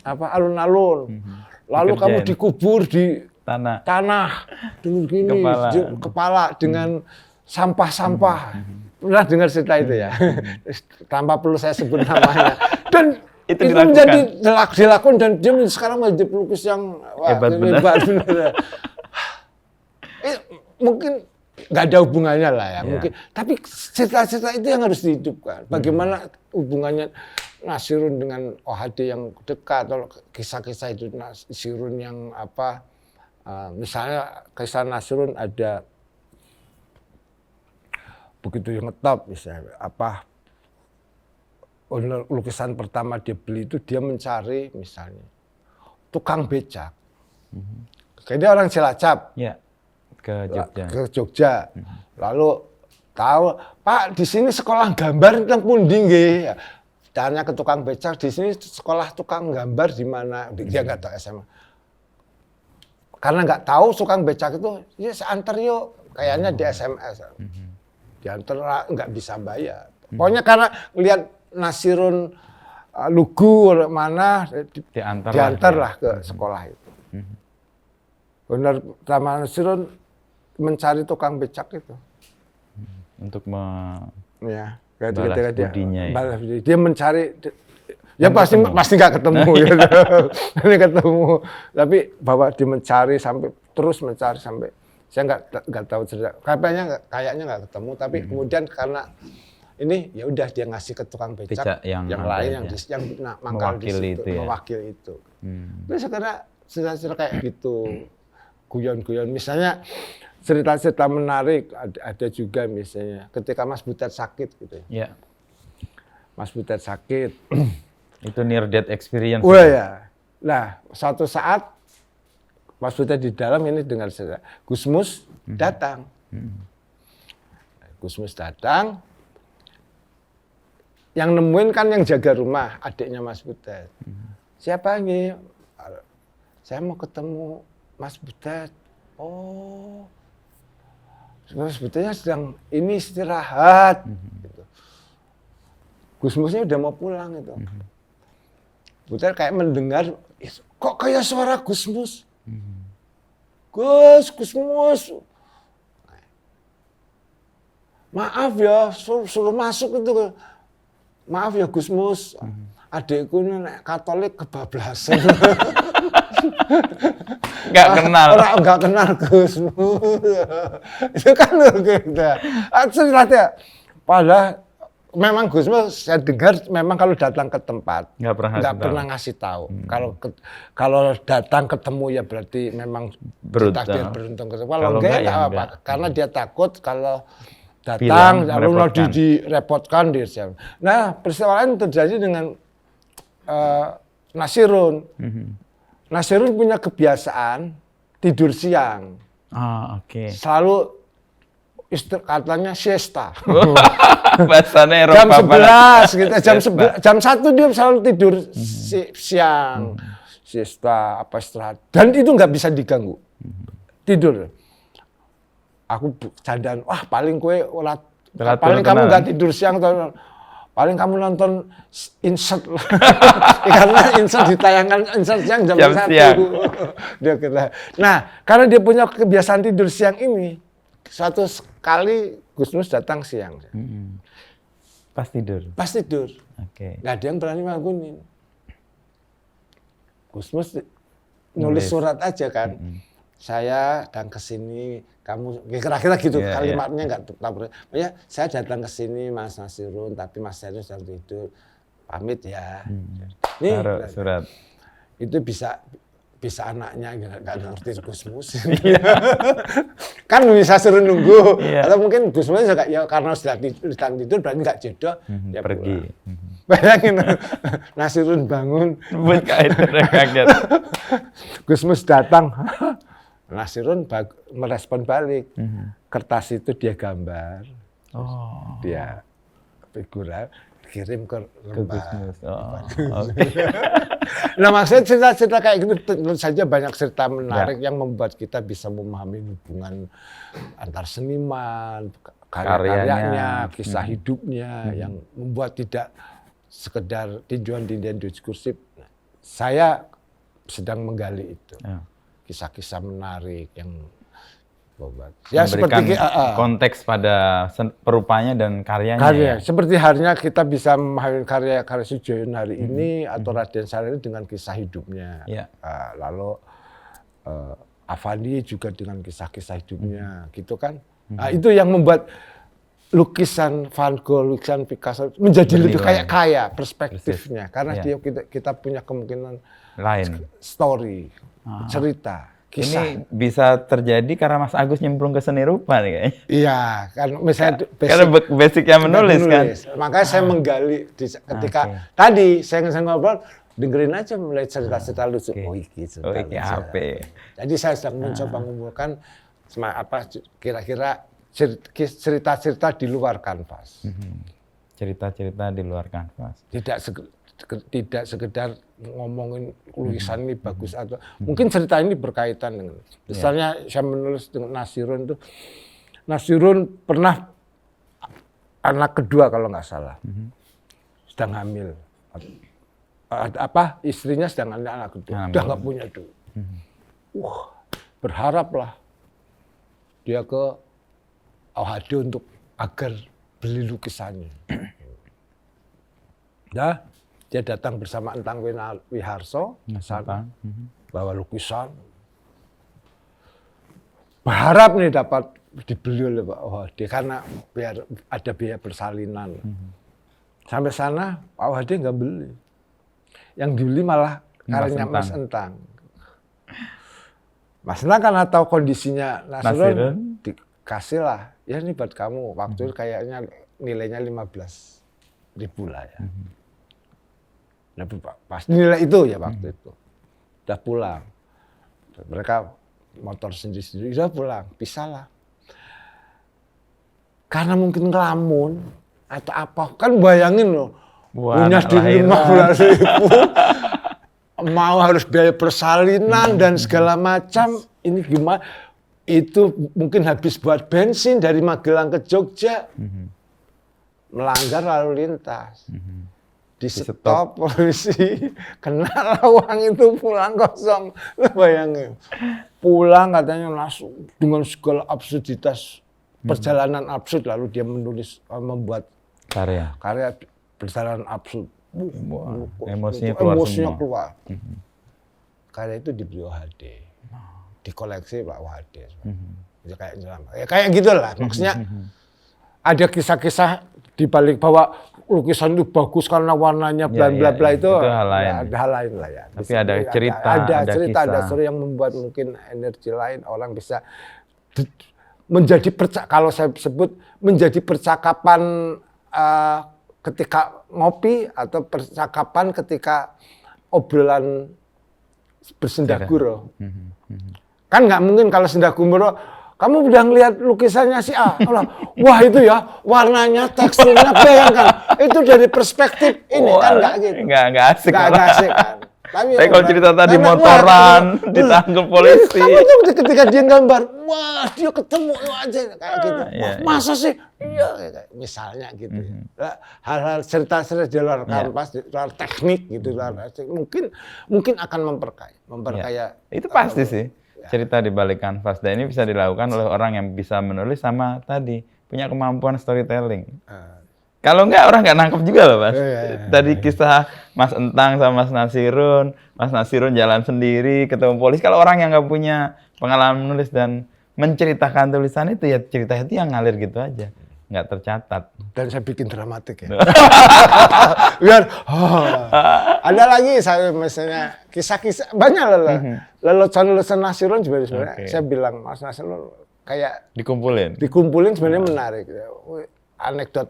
alun-alun, lalu kamu dikubur di tanah dengan gini, kepala dengan sampah-sampah. Pernah dengar cerita itu ya? Tanpa perlu saya sebut namanya. Dan itu menjadi dilakukan dan dia sekarang menjadi pelukis yang hebat benar. Mungkin nggak ada hubungannya lah ya, mungkin. Tapi cerita-cerita itu yang harus dihidupkan. Bagaimana hubungannya Nasirun dengan OHD yang dekat, atau kisah-kisah itu Nasirun yang misalnya kisah Nasrun ada begitu yang ngetop misalnya lukisan pertama dia beli itu dia mencari misalnya tukang becak. Jadi orang Cilacap ke Jogja. Lalu tahu, Pak di sini sekolah gambar tentang pundi nggih. Tanya ke tukang becak, di sini sekolah tukang gambar di mana? Dia nggak tahu SMA. Karena nggak tahu tukang becak itu, ya seantar yuk, kayaknya di SMS. Diantar nggak bisa bayar. Pokoknya karena lihat Nasirun lugu mana, diantar lah ke sekolah itu. Benar, Taman Nasirun mencari tukang becak itu. Untuk balas budinya. Dia mencari. Ya pasti nggak ketemu gitu. Ini ketemu, tapi bahwa dia mencari terus mencari sampai saya nggak tahu cerita. Kayaknya nggak ketemu, tapi kemudian karena ini ya udah dia ngasih ke tukang becak yang lain yang mangkal di situ, mewakili itu. Tapi sekarang cerita-cerita kayak gitu, guyon-guyon. Misalnya cerita-cerita menarik ada juga misalnya ketika Mas Butet sakit gitu ya. Mas Butet sakit. Itu near death experience. Wah ya. Nah, suatu saat Mas Butet di dalam ini dengar cerita. Gusmus datang. Gusmus datang. Yang nemuin kan yang jaga rumah, adiknya Mas Butet. Siapa ini? Saya mau ketemu Mas Butet. Oh. Mas Butetnya sedang ini istirahat. Gitu. Gusmusnya udah mau pulang itu. Butet kayak mendengar, kok kayak suara Gusmus? Gusmus. maaf ya, suruh masuk itu. Maaf ya Gusmus, adikku ini nek Katolik kebablasan. Nggak kenal. Orang nggak kenal Gusmus. Itu kan gitu. Ceritanya, padahal memang Gusmus saya dengar memang kalau datang ke tempat nggak pernah ngasih tahu. Kalau datang ketemu ya berarti memang ditakdir beruntung ketemu. Kalau enggak ya apa? Karena dia takut kalau datang lalu direpotkan dia. Nah, peristiwa lain terjadi dengan Nasirun. Nasirun punya kebiasaan tidur siang. Selalu katanya siesta. Bahasanya jam 11 gitu, jam 1 dia selalu tidur siang. Siesta apa istirahat. Dan itu nggak bisa diganggu. Tidur. Aku candaan, wah paling paling kamu nggak tidur siang, paling kamu nonton insert. Karena insert ditayangkan insert siang jam 1. Dia kira. Nah, karena dia punya kebiasaan tidur siang ini, suatu kali Gusmus datang siang. Pas tidur? Pas tidur. Oke. Nggak ada yang berani bangunin. Gusmus nulis surat aja kan. Saya datang ke sini, kamu kira-kira gitu kalimatnya nggak tepat. Ya, saya datang ke sini Mas Nasirun, tapi Mas Nasirun sedang tidur. Pamit ya. Nih surat. Itu bisa anaknya nggak ngerti Gusmus. Kan bisa suruh nunggu. Atau mungkin Gusmus juga ya karena sudah tidur berarti nggak jodoh. Ya pergi. Bayangin Nasirun bangun. Buat kaget. Gusmus datang. Nasirun merespon balik. Kertas itu dia gambar. Dia figuran kirim ke Gusmus. Nah, maksudnya cerita-cerita kayak gitu tentu saja banyak cerita menarik yang membuat kita bisa memahami hubungan antar seniman, karya-karyanya, kisah hidupnya yang membuat tidak sekedar tinjauan-tinjauan diskursif. Saya sedang menggali itu. Kisah-kisah menarik yang ya seperti konteks pada perupanya dan karyanya. Ya. Seperti halnya kita bisa memahami karya Sujoyono hari ini atau Raden Saleh dengan kisah hidupnya. Lalu Avandi juga dengan kisah-kisah hidupnya, gitu kan. Nah, itu yang membuat lukisan Van Gogh, lukisan Picasso menjadi lebih kaya perspektifnya. Karena kita punya kemungkinan lain, story, cerita. Kisah. Ini bisa terjadi karena Mas Agus nyemplung ke seni rupa nih kayaknya. Iya, kan misalnya karena basicnya menulis kan. Makanya saya menggali ketika tadi saya ngobrol, dengerin aja mulai cerita-cerita lucu. Iki HP. Jadi saya sedang mencoba mengumpulkan kira-kira cerita-cerita di luar kanvas. Cerita-cerita di luar kanvas. Tidak sekedar ngomongin lukisan ini bagus atau mungkin cerita ini berkaitan dengan misalnya saya menulis dengan Nasirun itu, Nasirun pernah anak kedua kalau nggak salah sedang hamil, istrinya sedang anak kedua udah nggak punya duit, berharaplah dia ke OHD untuk agar beli lukisannya. Dia datang bersama Entang Wiharso, bawa lukisan. Berharap nih dapat dibeli oleh Pak OHD karena biar ada biaya persalinan. Sampai sana Pak OHD nggak beli. Yang dibeli malah karyanya Mas Entang. Mas Entang karena tahu kondisinya Nasirun, dikasih lah. Ya ini buat kamu. Waktu itu kayaknya nilainya 15.000 lah ya. Nah, pas nilai itu ya waktu itu. Udah pulang. Mereka motor sendiri-sendiri, udah pulang. Pisahlah. Karena mungkin ngelamun atau apa. Kan bayangin loh. Punya duit 15.000. Mau harus biaya persalinan dan segala macam. Ini gimana? Itu mungkin habis buat bensin dari Magelang ke Jogja. Melanggar lalu lintas. Di stop polisi, kena lawang itu pulang kosong. Lu bayangin, pulang katanya langsung dengan segala absurditas perjalanan absurd, lalu dia menulis, membuat Karya. perjalanan absurd. Emosinya keluar. Karya itu dibeli OHD, dikoleksi Pak OHD. Ya kayak gitulah. Maksudnya ada kisah-kisah di balik bahwa lukisan itu bagus karena warnanya bla bla bla itu hal lain. Ada hal lain lah ya. Tapi ada cerita, ada kisah. story yang membuat mungkin energi lain, orang bisa menjadi kalau saya sebut menjadi percakapan ketika ngopi atau percakapan ketika obrolan bersendaguro. Kan nggak mungkin kalau sendaguro, kamu udah ngelihat lukisannya si A, wah itu ya warnanya, teksturnya, bayangkan itu dari perspektif ini. Kan nggak gitu. Nggak asik. Nggak asik kan. Tapi kalau cerita tadi motoran, ditangkap polisi. Kamu tuh ketika dia gambar, wah dia ketemu aja kayak gitu. Wah, masa sih? Iya, misalnya gitu. Hal-hal cerita-cerita di luar kanvas, di luar teknik gitu, mungkin akan memperkaya. Itu pasti sih. Cerita di balik kanvas, dan ini bisa dilakukan oleh orang yang bisa menulis sama tadi punya kemampuan storytelling. Kalau enggak, orang nggak nangkep juga loh, Mas. Tadi kisah Mas Entang sama Mas Nasirun jalan sendiri ketemu polisi. Kalau orang yang nggak punya pengalaman menulis dan menceritakan tulisan itu, ya cerita itu yang ngalir gitu aja, nggak tercatat. Dan saya bikin dramatik ya. Biar ada lagi saya misalnya kisah-kisah banyak lelucon Nasirun juga sebenarnya. Saya bilang Mas Nasirun kayak dikumpulin sebenarnya menarik. Anekdot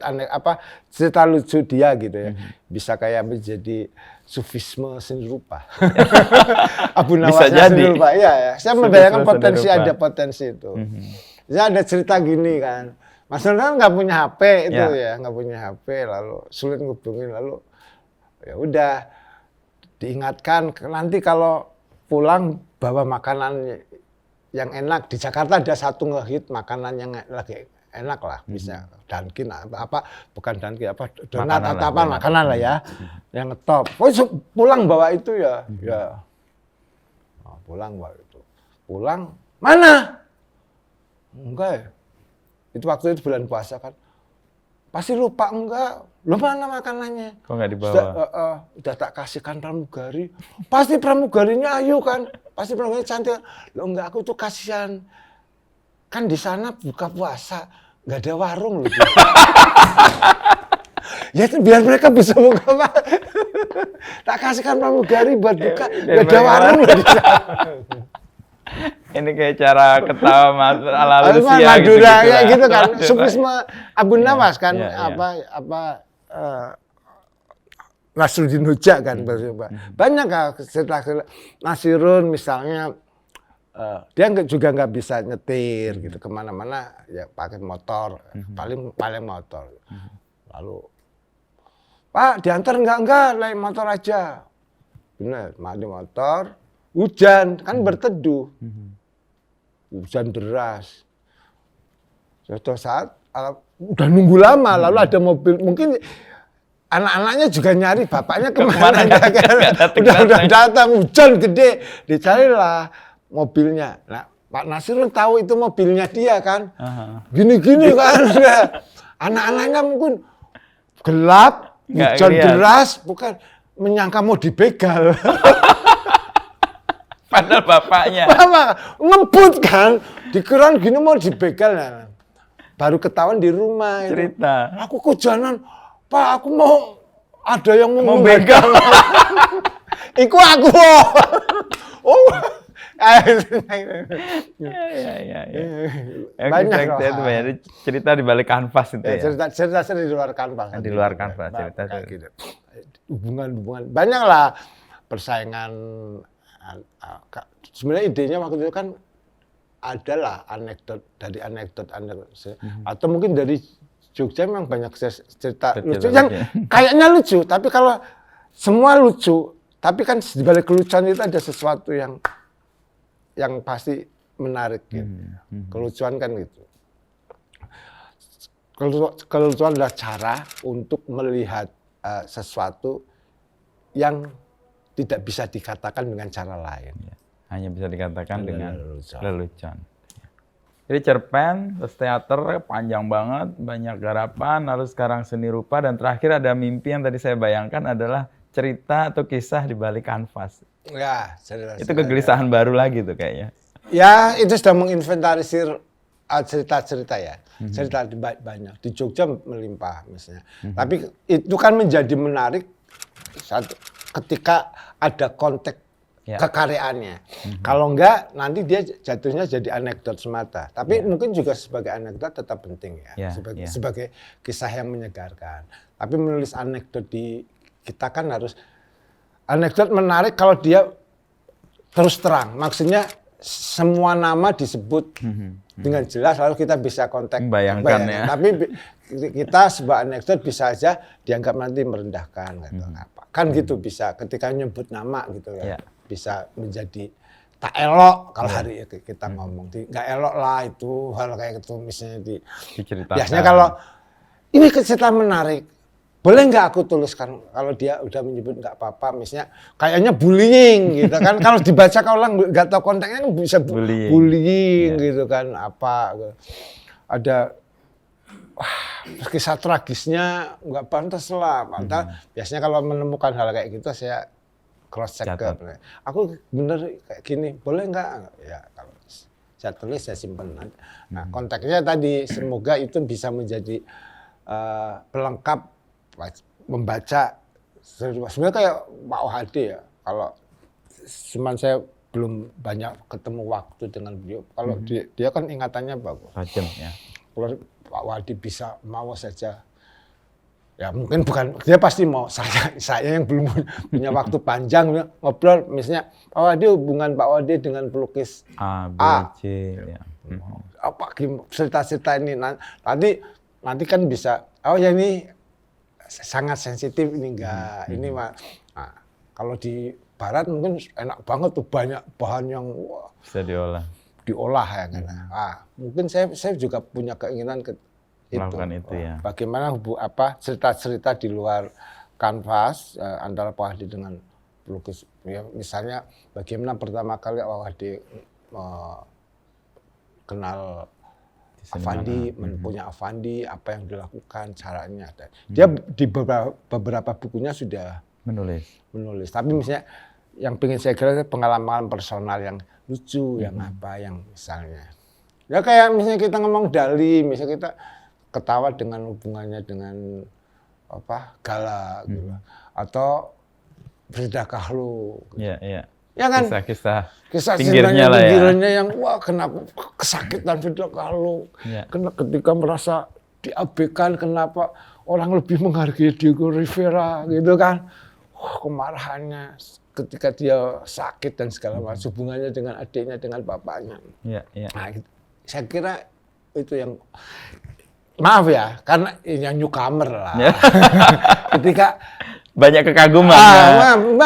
cerita lucu dia gitu ya. Bisa kayak menjadi sufisme seni rupa. Abu Nawas seni rupa. Iya ya. Saya membayangkan ada potensi itu. Misalnya ada cerita gini kan. Mas Nur nggak punya HP itu ya, nggak punya HP, lalu sulit ngubungin, lalu ya udah diingatkan nanti kalau pulang bawa makanan yang enak. Di Jakarta ada satu ngehit makanan yang lagi enak lah, bisa Dunkin bukan Dunkin donat atau makanan lah ya, yang ngetop. Pulang bawa itu ya. Pulang bawa itu. Pulang mana? Enggak ya. Itu waktu itu bulan puasa kan. Pasti lupa enggak? Lu mana makanannya? Kok nggak dibawa? Udah tak kasihkan pramugari. Pasti pramugarinya ayu kan. Pasti pramugarinya cantik. Lo enggak, aku tuh kasihan. Kan di sana buka puasa, nggak ada warung loh. Ya biar mereka bisa buka. Tak kasihkan pramugari buat buka, nggak ada warung loh di sana. Ini kayak cara ketawa ala Lucia gitu kan. Sufisme Abu Nawas kan, Nasruddin Hoja kan. Banyak kan cerita Nasirun misalnya. Dia juga nggak bisa nyetir gitu kemana-mana, ya pakai motor, paling motor. Lalu Pak diantar enggak naik motor aja. Benar, di motor, hujan kan berteduh, hujan deras. Suatu saat udah nunggu lama, lalu ada mobil, mungkin anak-anaknya juga nyari bapaknya kemana udah datang, hujan gede, dicarilah mobilnya. Nah, Pak Nasirun tahu itu mobilnya dia kan. Gini-gini kan. Anak-anaknya mungkin gelap, hujan deras, bukan menyangka mau dibegal. Padahal bapaknya. Bapak ngebut kan. Dikira gini mau dibegal. Nah, baru ketahuan di rumah. Cerita. Aku kehujanan. Pak, aku mau ada yang mau begal. Iku aku. Oh. Banyak cerita di balik kanvas itu ya. Cerita di luar kanvas. Di luar kanvas cerita gitu. Hubungan banyak lah persaingan. Sebenarnya idenya waktu itu kan adalah anekdot atau mungkin dari Jogja memang banyak cerita lucu yang kayaknya lucu, tapi kalau semua lucu, tapi kan di balik kelucuan itu ada sesuatu yang pasti menarik gitu. Kelucuan kan gitu. Kelucuan adalah cara untuk melihat sesuatu yang tidak bisa dikatakan dengan cara lain. Hanya bisa dikatakan dengan lelucon. Jadi cerpen, terus teater panjang banget, banyak garapan, lalu sekarang seni rupa, dan terakhir ada mimpi yang tadi saya bayangkan adalah cerita atau kisah di balik kanvas. Ya, jelas. Itu kegelisahan baru lagi tuh kayaknya. Ya, itu sudah menginventarisir cerita-cerita ya. Cerita banyak. Di Jogja melimpah misalnya. Tapi itu kan menjadi menarik ketika ada konteks kekaryaannya. Kalau enggak, nanti dia jatuhnya jadi anekdot semata. Tapi mungkin juga sebagai anekdot tetap penting ya. Sebagai kisah yang menyegarkan. Tapi menulis anekdot di kita kan harus anekdot menarik kalau dia terus terang. Maksudnya semua nama disebut dengan jelas, lalu kita bisa konteks bayangkan ya. Tapi kita sebuah anekdot bisa aja dianggap nanti merendahkan gitu. Kan gitu bisa ketika nyebut nama gitu ya. Bisa menjadi tak elok kalau hari itu kita ngomong. Nggak elok lah itu hal kayak gitu misalnya diceritakan. Biasanya kalau ini cerita menarik, boleh nggak aku tuliskan? Kalau dia udah menyebut nggak apa-apa, misalnya kayaknya bullying gitu kan. Kalau dibaca kalau orang nggak tahu konteksnya kan bisa bullying gitu kan. Apa ada kisah tragisnya nggak pantas lah. Biasanya kalau menemukan hal kayak gitu saya cross check ke. Aku bener kayak gini, boleh nggak? Ya kalau saya tulis saya simpen. Nah konteksnya tadi semoga itu bisa menjadi pelengkap membaca. Sebenarnya kayak Pak OHD ya. Kalau cuman saya belum banyak ketemu waktu dengan beliau. Kalau dia kan ingatannya bagus. Tajam ya. Kalau Pak OHD bisa mau saja. Ya mungkin bukan, dia pasti mau. Saya yang belum punya waktu panjang ngobrol, misalnya Pak OHD hubungan Pak OHD dengan pelukis A, B, C. Ya. Apa cerita-cerita ini nanti kan bisa, oh ya ini sangat sensitif ini enggak, ini mah. Nah, kalau di Barat mungkin enak banget tuh banyak bahan yang bisa diolah ya kan. Mungkin saya juga punya keinginan melakukan itu ya. Bagaimana cerita-cerita di luar kanvas antara Pak OHD dengan pelukis. Ya, misalnya bagaimana pertama kali Pak OHD kenal Affandi, punya Affandi, apa yang dilakukan, caranya. Dia di beberapa bukunya sudah menulis. Tapi misalnya yang pengen saya kira pengalaman personal yang lucu, yang apa, yang misalnya. Ya kayak misalnya kita ngomong Dali, misalnya kita ketawa dengan hubungannya dengan Gala gitu. Atau Frida Kahlo. Iya, iya. Ya kan? Kisah pinggirnya lah ya. Pinggirnya yang kenapa kesakitan Frida Kahlo. Ketika merasa diabaikan, kenapa orang lebih menghargai Diego Rivera gitu kan. Kemarahannya ketika dia sakit dan segala macam, hubungannya dengan adiknya, dengan bapaknya. Iya, iya. Nah, saya kira itu yang, maaf ya, karena yang newcomer lah. Ketika banyak kekaguman,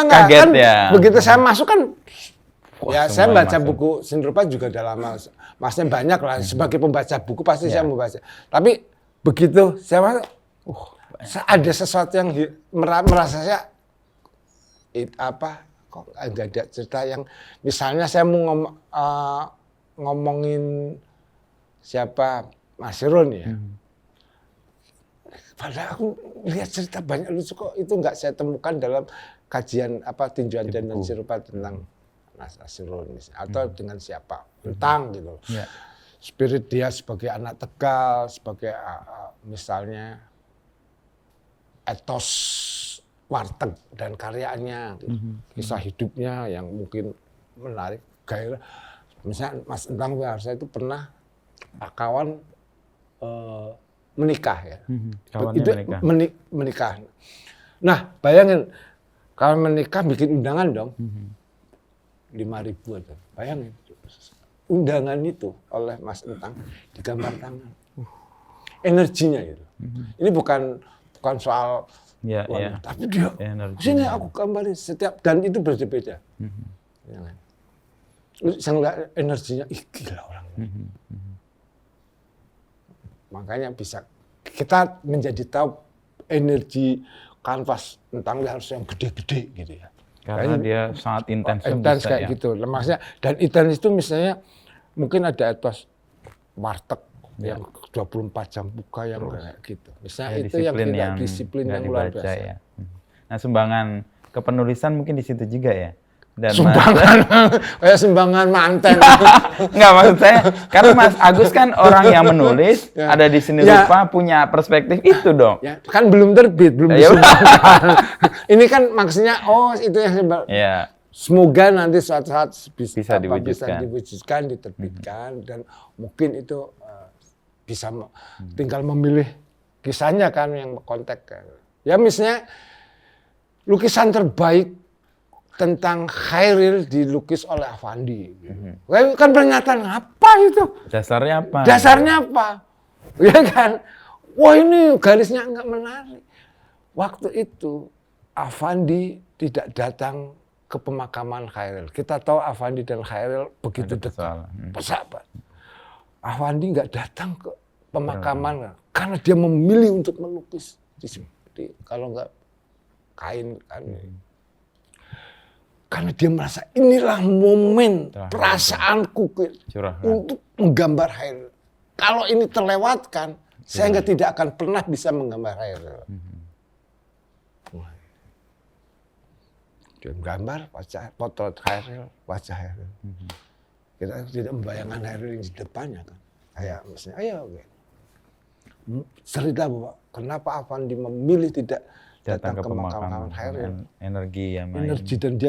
kaget kan, ya. Begitu saya masuk kan, ya saya baca buku seni rupa juga udah lama, maksudnya banyak lah. Sebagai pembaca buku pasti saya membaca. Tapi begitu saya masuk, ada sesuatu yang merasa saya kok nggak ada cerita yang, misalnya saya mau ngomongin siapa Mas Irun ya. Padahal aku lihat cerita banyak lucu kok, itu nggak saya temukan dalam kajian tinjauan dan seni rupa tentang Mas Irun atau dengan siapa tentang gitu. Spirit dia sebagai anak Tegal, sebagai misalnya etos warteg dan karyanya, gitu. Kisah hidupnya yang mungkin menarik, gairah. Misalnya Mas Entang Wiharsa itu pernah kawan menikah ya. Itu menikah. Nah, bayangin kalau menikah bikin undangan dong. 5.000 ada. Bayangin. Undangan itu oleh Mas Entang digambar tangan. Energinya itu. Ini bukan soal tapi dia sini aku gambarin setiap, dan itu berbeda. Saya ngeliat energinya, gila orang. Makanya bisa kita menjadi tahu energi kanvas Entang harus yang gede-gede gitu ya. Karena dia sangat intens kayak gitu. Maksudnya, dan intens itu misalnya mungkin ada etos warteg yang 24 jam buka yang kayak gitu. Misalnya Ya, itu yang tidak disiplin yang luar biasa. Ya. Nah, sumbangan kepenulisan mungkin di situ juga ya. Dan Sumbangan, kayak sumbangan manten. Enggak, maksud saya, karena Mas Agus kan orang yang menulis, ada di sini rupa, punya perspektif itu dong. Ya, kan belum terbit, belum disumbangkan. Ini kan maksudnya, itu yang ya. Semoga nanti suatu saat bisa diwujudkan, diterbitkan, dan mungkin itu bisa tinggal memilih kisahnya kan yang kontak. Ya misalnya, lukisan terbaik tentang Chairil dilukis oleh Affandi. Kan pernyataan apa itu? Dasarnya apa? Dasarnya apa? Ya kan? Wah ini garisnya enggak menarik. Waktu itu Affandi tidak datang ke pemakaman Chairil. Kita tahu Affandi dan Chairil begitu dekat, bersahabat. Affandi enggak datang ke pemakaman karena dia memilih untuk melukis di kalau enggak kain kan. Karena dia merasa inilah momen perasaanku untuk menggambar Chairil. Kalau ini terlewatkan, saya tidak akan pernah bisa menggambar Chairil. Dia menggambar potret Chairil, wajah Chairil. Kita tidak membayangkan Chairil di depannya kan. Kayak misalnya, cerita bahwa kenapa Affandi memilih tidak datang ke pemakaman Chairil. Energi dan dia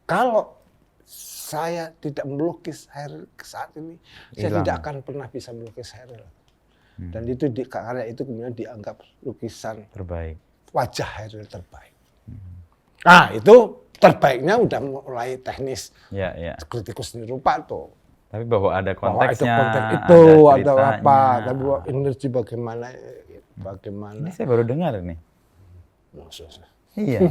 kalau saya tidak melukis Chairil saat ini, saya tidak akan pernah bisa melukis Chairil. Dan itu karya itu kemudian dianggap lukisan terbaik, wajah Chairil terbaik. Nah itu terbaiknya udah mulai teknis, kritikus seni rupa tuh. Tapi bahwa ada konteksnya, ada apa, tapi energi bagaimana. Ini saya baru dengar nih. Maksudnya. Iya.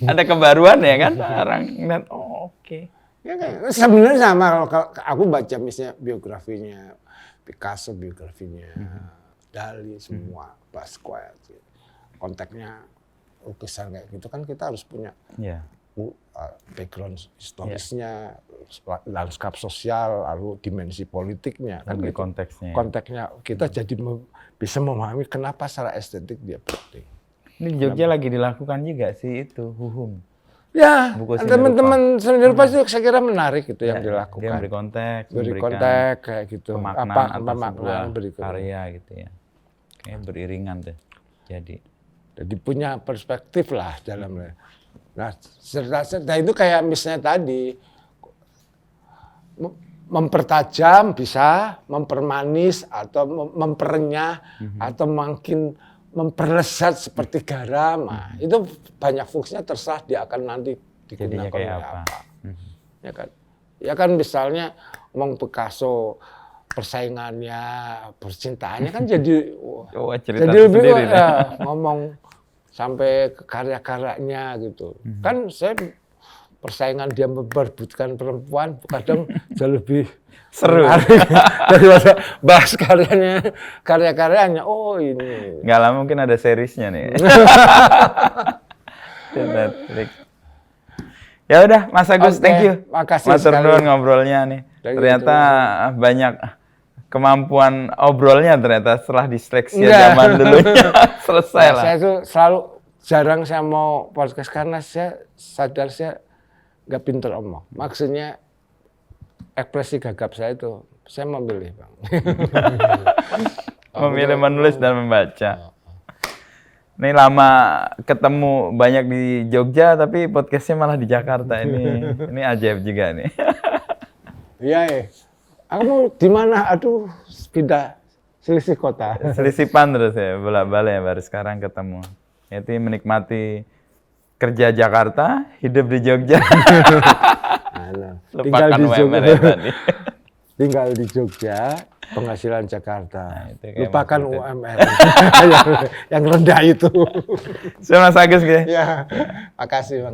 Ada kebaruan ya kan? Orang ngeliat, oke. Ya, sebenarnya sama kalau aku baca misalnya biografinya Picasso, biografinya Dali, semua Basquiat. Konteksnya lukisan kayak gitu kan kita harus punya background historisnya, lanskap sosial, lalu dimensi politiknya. Kan gitu. Konteksnya kita jadi bisa memahami kenapa secara estetik dia penting. Ini di Jogja lagi dilakukan juga sih itu, Huhum. Ya, teman-teman seni rupa itu saya kira menarik itu yang dilakukan. Dia beri konteks kayak gitu. Pemaknaan karya gitu ya. Kayak beriringan deh. Jadi punya perspektif lah dalamnya. Nah, serta itu kayak misalnya tadi mempertajam bisa, mempermanis atau memperenyah atau makin memperlesat seperti garam. Nah, itu banyak fungsinya, terserah dia akan nanti digunakan oleh apa. Ya kan misalnya ngomong Picasso persaingannya, percintaannya kan jadi jadi lebih ngomong sampai ke karya-karyanya gitu. Kan saya persaingan dia memperebutkan perempuan kadang jauh lebih seru daripada bahas karya-karyanya. Oh ini. Nggak lama mungkin ada seriesnya nih. Netflix. Ya udah, Mas Agus, thank you. Makasih Mas Turnun ngobrolnya nih. Ternyata banyak kemampuan obrolnya ternyata setelah disleksia zaman dulunya selesai lah. Saya tuh selalu jarang saya mau podcast karena saya sadar saya nggak pinter omong. Maksudnya ekspresi gagap saya itu saya memilih, Bang. Memilih menulis dan membaca. Ini lama ketemu banyak di Jogja tapi podcastnya malah di Jakarta ini ajaib juga nih. Iya. Kamu di mana? Aduh, pindah selisih kota. Selisipan terus ya, bolak-balik ya, baru sekarang ketemu. Itu menikmati kerja Jakarta, hidup di Jogja. Tinggal di Jogja, penghasilan Jakarta. Nah, lupakan UMR yang rendah itu. Saya Mas Agus, ya, makasih.